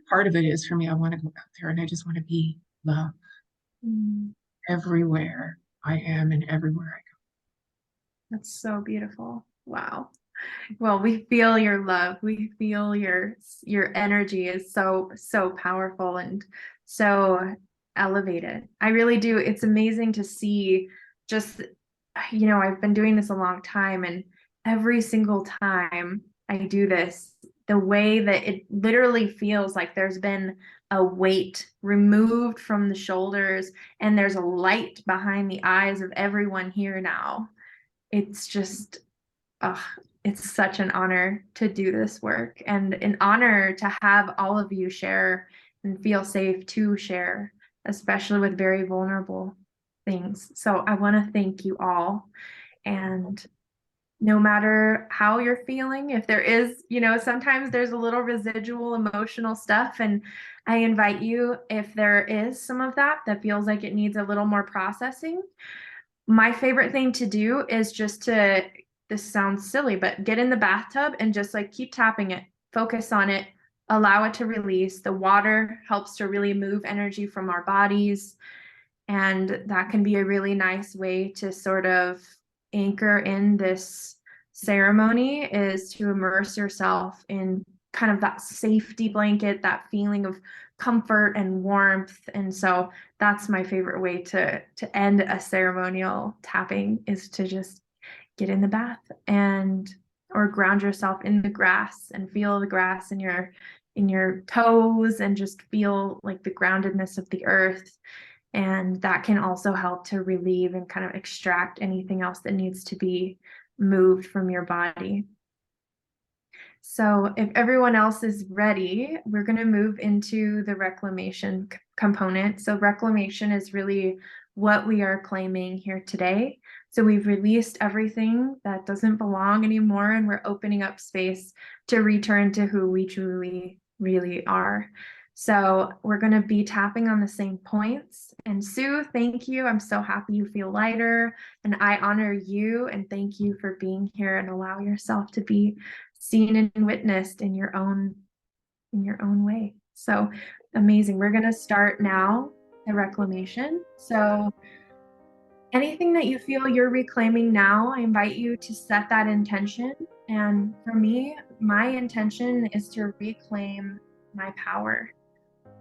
part of it is for me, I want to go out there and I just want to be love everywhere I am and everywhere I go. That's so beautiful. Wow. Well, we feel your love. We feel your energy is so powerful and so elevated. I really do. It's amazing to see just, I've been doing this a long time, and every single time I do this, the way that it literally feels like there's been a weight removed from the shoulders and there's a light behind the eyes of everyone here now. It's just, it's such an honor to do this work, and an honor to have all of you share and feel safe to share, especially with very vulnerable things. So I want to thank you all. And no matter how you're feeling, if there is, sometimes there's a little residual emotional stuff, and I invite you, if there is some of that feels like it needs a little more processing, my favorite thing to do is just to, this sounds silly, but get in the bathtub and just like keep tapping it, focus on it, allow it to release. The water helps to really move energy from our bodies. And that can be a really nice way to sort of anchor in this ceremony, is to immerse yourself in kind of that safety blanket, that feeling of comfort and warmth. And so that's my favorite way to end a ceremonial tapping, is to just get in the bath and or ground yourself in the grass and feel the grass in your toes, and just feel like the groundedness of the earth. And that can also help to relieve and kind of extract anything else that needs to be moved from your body. So if everyone else is ready, we're going to move into the reclamation component. So reclamation is really what we are claiming here today. So we've released everything that doesn't belong anymore, and we're opening up space to return to who we truly, really are. So we're going to be tapping on the same points. And Sue, thank you. I'm so happy you feel lighter, and I honor you and thank you for being here and allow yourself to be seen and witnessed in your own way. So amazing. We're going to start now the reclamation. So anything that you feel you're reclaiming now, I invite you to set that intention. And for me, my intention is to reclaim my power,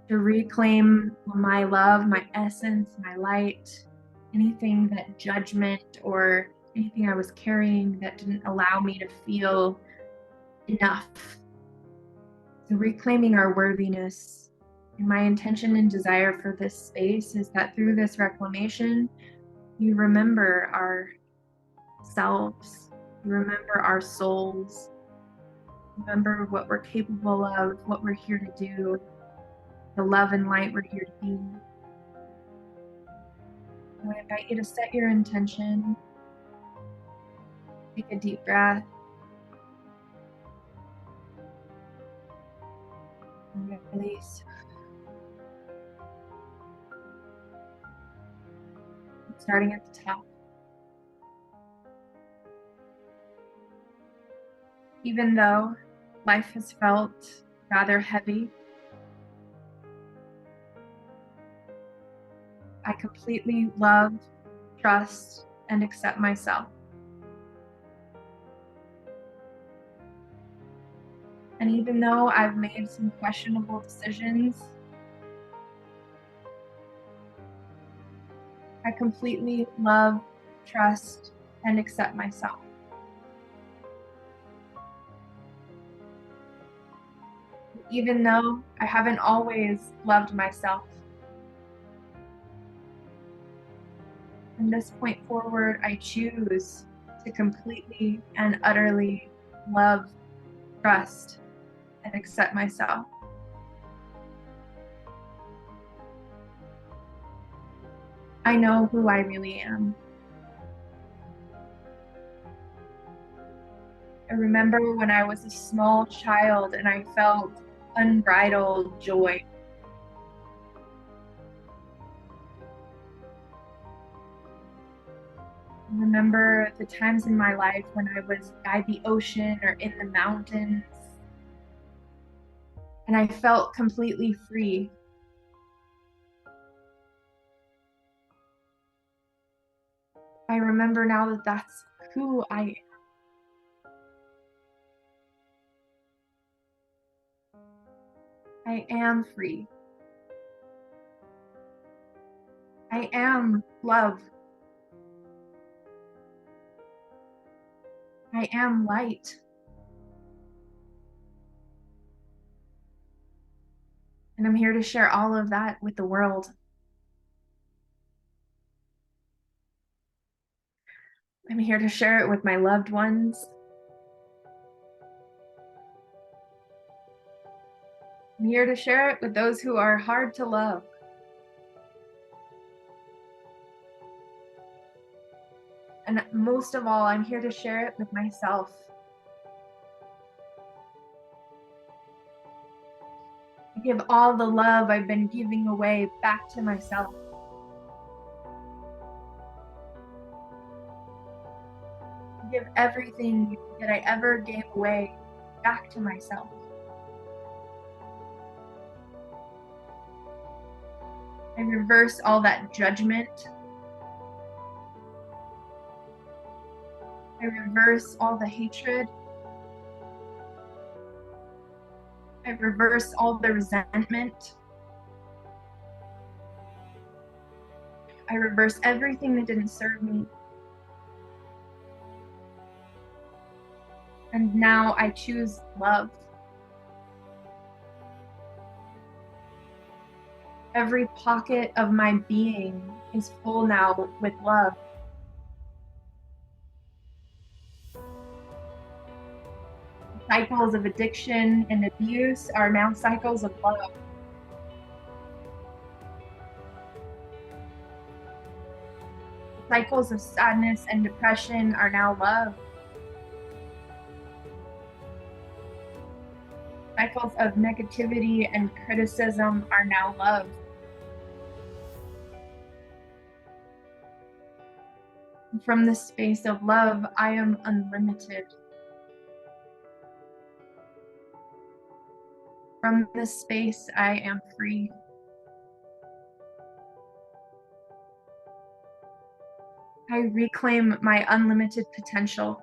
to reclaim my love, my essence, my light, anything that judgment or anything I was carrying that didn't allow me to feel enough. So reclaiming our worthiness. And my intention and desire for this space is that through this reclamation, you remember our selves, you remember our souls, remember what we're capable of, what we're here to do, the love and light we're here to be. I invite you to set your intention. Take a deep breath. And release. Starting at the top. Even though life has felt rather heavy, I completely love, trust, and accept myself. And even though I've made some questionable decisions, I completely love, trust, and accept myself. Even though I haven't always loved myself, from this point forward, I choose to completely and utterly love, trust, and accept myself. I know who I really am. I remember when I was a small child and I felt unbridled joy. I remember the times in my life when I was by the ocean or in the mountains, and I felt completely free. I remember now that that's who I am. I am free. I am love. I am light. And I'm here to share all of that with the world. I'm here to share it with my loved ones. I'm here to share it with those who are hard to love. And most of all, I'm here to share it with myself. I give all the love I've been giving away back to myself. I give everything that I ever gave away back to myself. I reverse all that judgment. I reverse all the hatred. I reverse all the resentment. I reverse everything that didn't serve me. And now I choose love. Every pocket of my being is full now with love. Cycles of addiction and abuse are now cycles of love. Cycles of sadness and depression are now love. Cycles of negativity and criticism are now love. And from this space of love, I am unlimited. From this space, I am free. I reclaim my unlimited potential.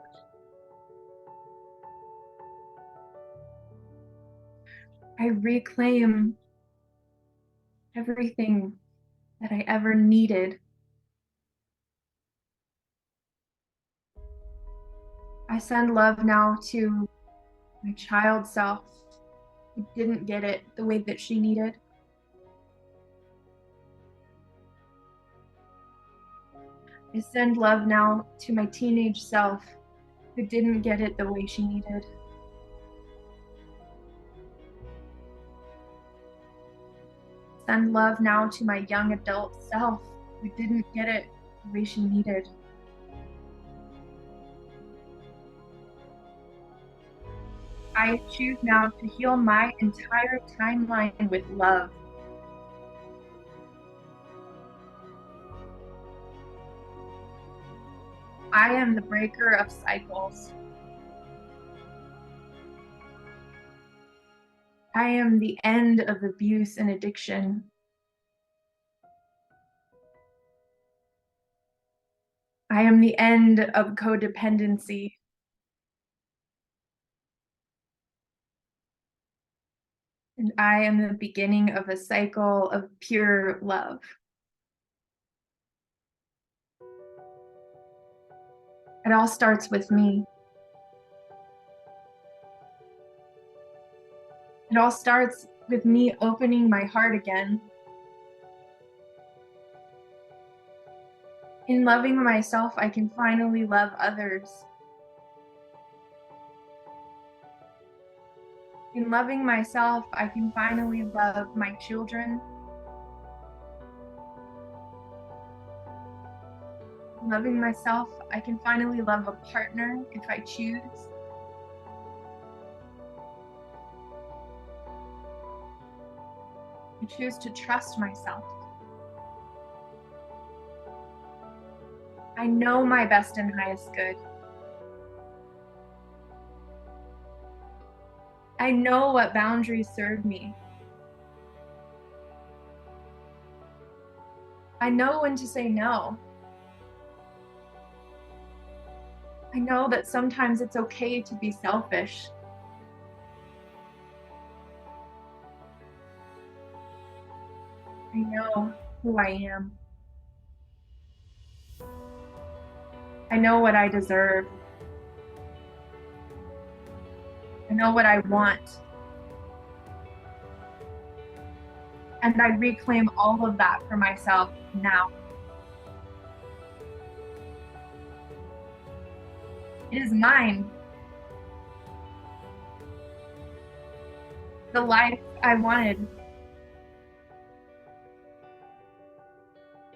I reclaim everything that I ever needed. I send love now to my child self who didn't get it the way that she needed. I send love now to my teenage self who didn't get it the way she needed. Send love now to my young adult self who didn't get it the way she needed. I choose now to heal my entire timeline with love. I am the breaker of cycles. I am the end of abuse and addiction. I am the end of codependency. And I am the beginning of a cycle of pure love. It all starts with me. It all starts with me opening my heart again. In loving myself, I can finally love others. In loving myself, I can finally love my children. In loving myself, I can finally love a partner if I choose. I choose to trust myself. I know my best and highest good. I know what boundaries serve me. I know when to say no. I know that sometimes it's okay to be selfish. I know who I am. I know what I deserve. I know what I want. And I reclaim all of that for myself now. It is mine. The life I wanted.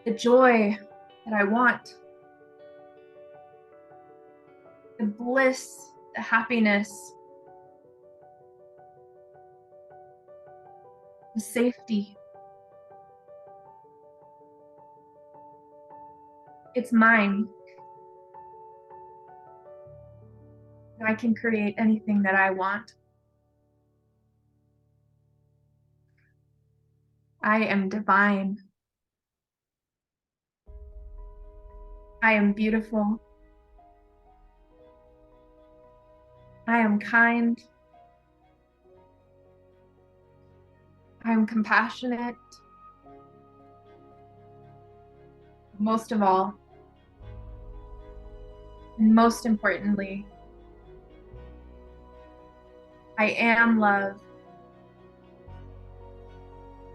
The joy that I want. The bliss, the happiness, the safety. It's mine. And I can create anything that I want. I am divine. I am beautiful. I am kind. I am compassionate. Most of all, and most importantly, I am love.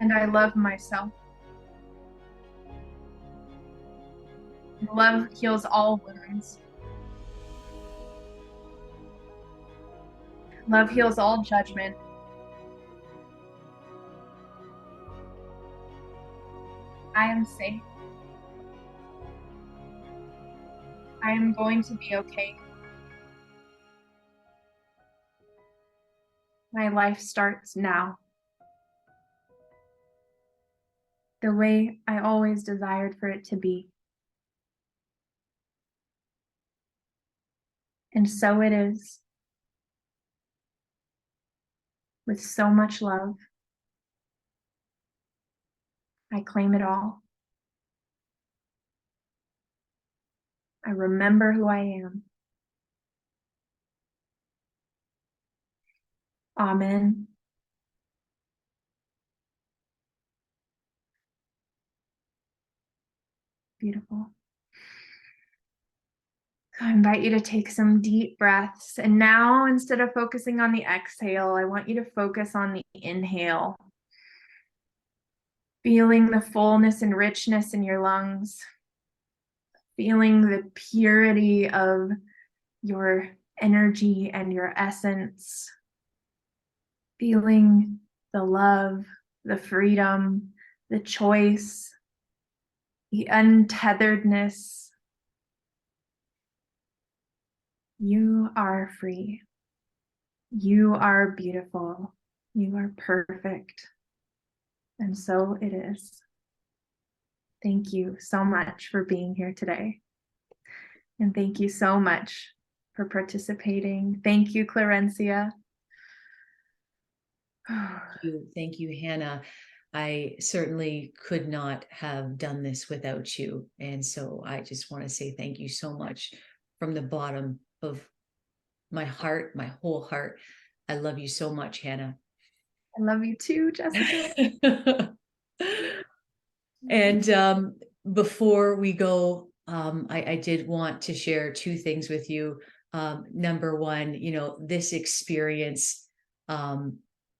And I love myself. And love heals all wounds. Love heals all judgment. I am safe. I am going to be okay. My life starts now. The way I always desired for it to be. And so it is. With so much love. I claim it all. I remember who I am. Amen. Beautiful. I invite you to take some deep breaths. And now, instead of focusing on the exhale, I want you to focus on the inhale. Feeling the fullness and richness in your lungs. Feeling the purity of your energy and your essence. Feeling the love, the freedom, the choice, the untetheredness. You are free. You are beautiful. You are perfect. And so it is. Thank you so much for being here today. And thank you so much for participating. Thank you, Clarencia. Thank you, Hannah. I certainly could not have done this without you. And so I just want to say thank you so much from the bottom of my heart, my whole heart. I love you so much, Hannah. I love you too, Jessica. And before we go, I did want to share two things with you. Number one, this experience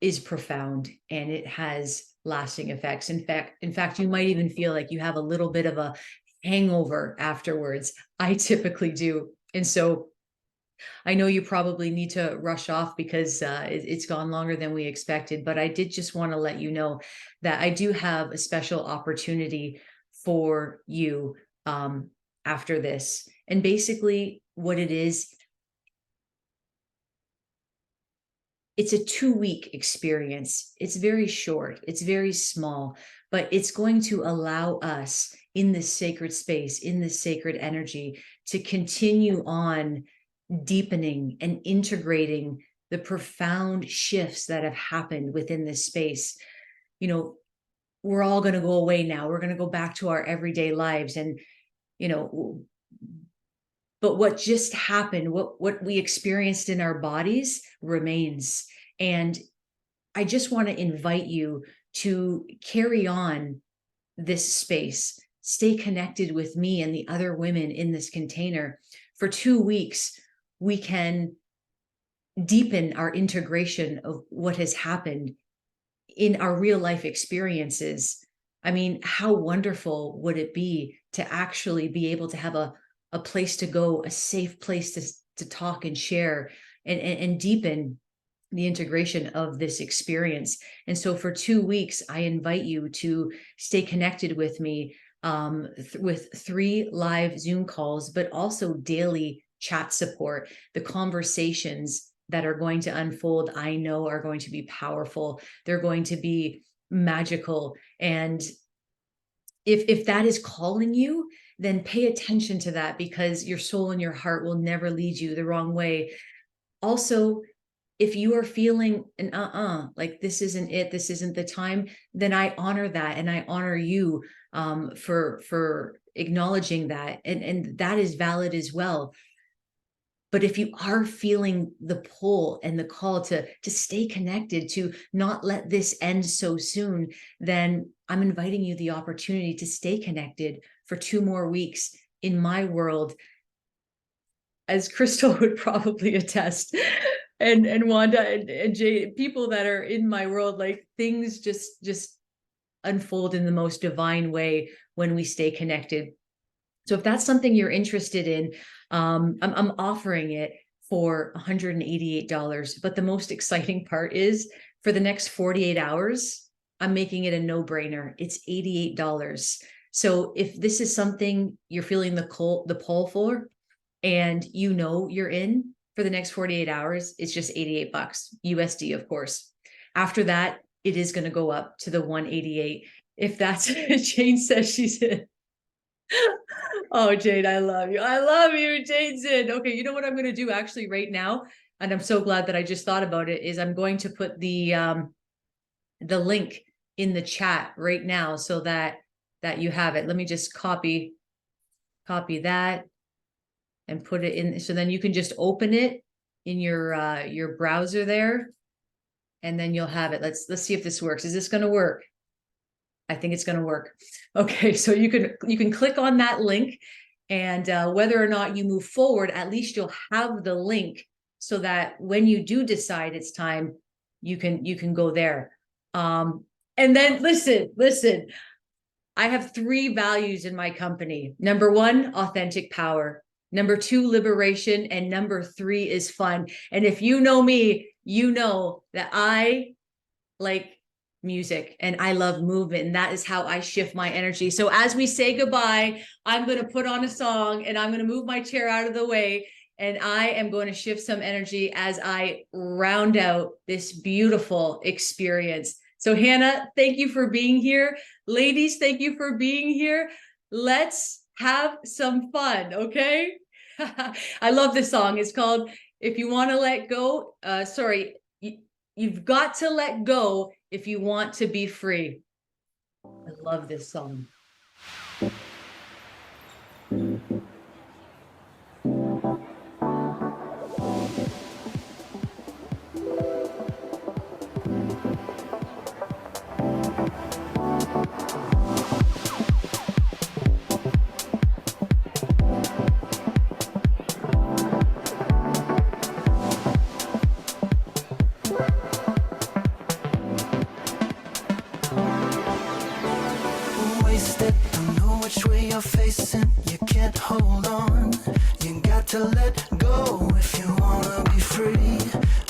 is profound and it has lasting effects. In fact, you might even feel like you have a little bit of a hangover afterwards. I typically do. And so I know you probably need to rush off because it's gone longer than we expected, but I did just want to let you know that I do have a special opportunity for you after this. And basically what it is, it's a 2-week experience. It's very short, it's very small, but it's going to allow us in this sacred space, in this sacred energy, to continue on deepening and integrating the profound shifts that have happened within this space. We're all going to go away now. We're going to go back to our everyday lives. And, but what just happened, what we experienced in our bodies remains. And I just want to invite you to carry on this space. stay connected with me and the other women in this container. For 2 weeks, we can deepen our integration of what has happened in our real life experiences. I mean, how wonderful would it be to actually be able to have a place to go, a safe place to talk and share and deepen the integration of this experience. And so for 2 weeks, I invite you to stay connected with me with 3 live Zoom calls, but also daily chat support. The conversations that are going to unfold, I know, are going to be powerful. They're going to be magical. And if that is calling you, then pay attention to that, because your soul and your heart will never lead you the wrong way. Also, if you are feeling like this isn't it, this isn't the time, then I honor that, and I honor you for acknowledging that, and that is valid as well. But if you are feeling the pull and the call to stay connected, to not let this end so soon, then I'm inviting you the opportunity to stay connected for 2 more weeks in my world. As Crystal would probably attest, and Wanda and Jay, people that are in my world, like, things just unfold in the most divine way when we stay connected. So if that's something you're interested in, I'm offering it for $188. But the most exciting part is, for the next 48 hours, I'm making it a no-brainer. It's $88. So if this is something you're feeling the pull for, and you know you're in, for the next 48 hours, it's just $88 USD, of course. After that, it is going to go up to the 188. If that's Jane says she's in. Oh, Jane, I love you. I love you. Jane's in. Okay, you know what I'm going to do actually right now, and I'm so glad that I just thought about it, is I'm going to put the link in the chat right now, so that you have it. Let me just copy that and put it in, so then you can just open it in your browser there, and then you'll have it. Let's see if this works. Is this going to work? I think it's going to work. Okay, so you can click on that link, and whether or not you move forward, at least you'll have the link, so that when you do decide it's time, you can go there. And then listen, I have 3 values in my company. Number 1, authentic power. Number 2, liberation. And number 3 is fun. And if you know me, you know that I like music and I love movement, and that is how I shift my energy. So as we say goodbye, I'm going to put on a song, and I'm going to move my chair out of the way, and I am going to shift some energy as I round out this beautiful experience. So Hannah, thank you for being here. Ladies, thank you for being here. Let's have some fun, okay? I love this song. It's called If You Want to Let Go. You've got to let go if you want to be free. I love this song. Facing, you can't hold on. You got to let go if you wanna be free.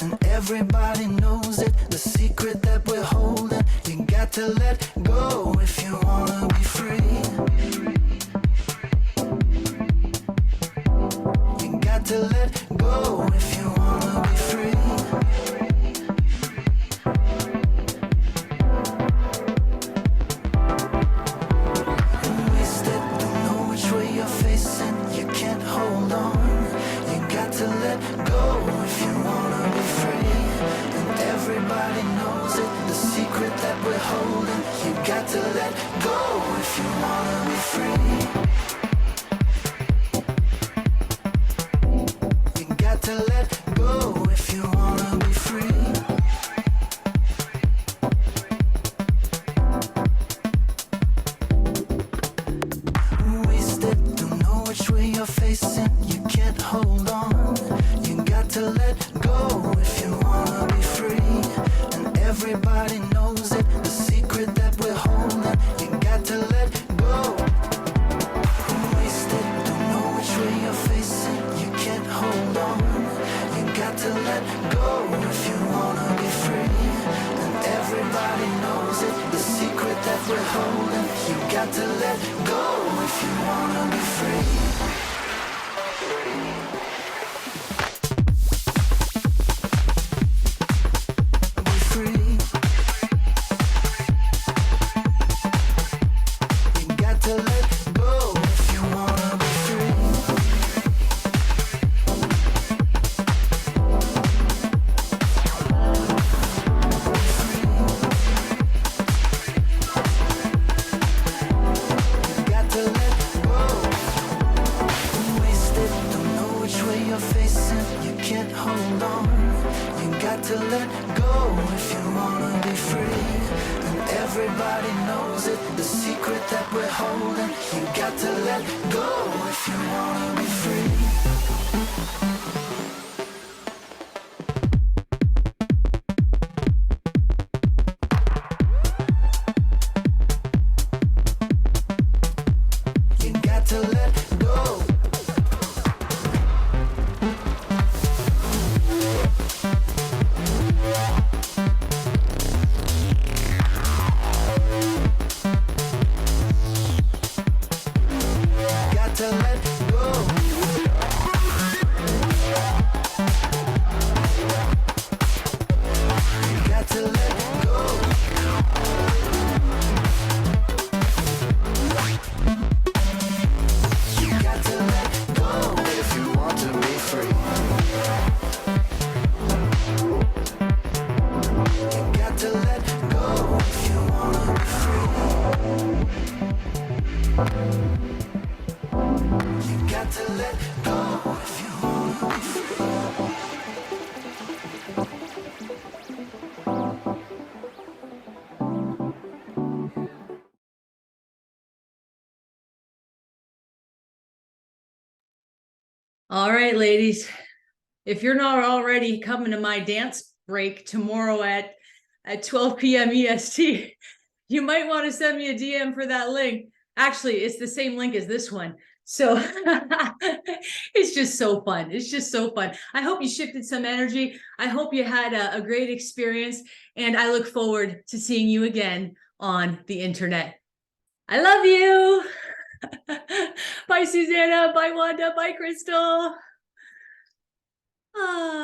And everybody knows it, the secret that we're holding. You got to let go if you wanna be free. You got to let go if you wanna be free. Got to let go if you wanna be free. You got to let go if you wanna be free. to let go if you wanna be free. And everybody knows it, the secret that we're holding. You got to let go. Wasted, don't know which way you're facing. You can't hold on. You got to let go if you wanna be free. And everybody knows it, the secret that we're holding. You got to let go if you wanna be free. Be free. You got to let go if you wanna be free. You got to let go. Wasted, don't know which way you're facing. You can't hold on. You got to let go if you wanna be free. And everybody knows it, the secret that we're holding. You got to let go if you wanna be free. You got to let go. Got to let go. You got to let go. You got to let go if you want to be free. You got to let go if you wanna be free. You got to let go if you wanna be free. All right, ladies. If you're not already coming to my dance break tomorrow at 12 p.m. EST, you might want to send me a DM for that link. Actually, it's the same link as this one. So it's just so fun. It's just so fun. I hope you shifted some energy. I hope you had a great experience. And I look forward to seeing you again on the internet. I love you. Bye, Susanna. Bye, Wanda. Bye, Crystal. Ah.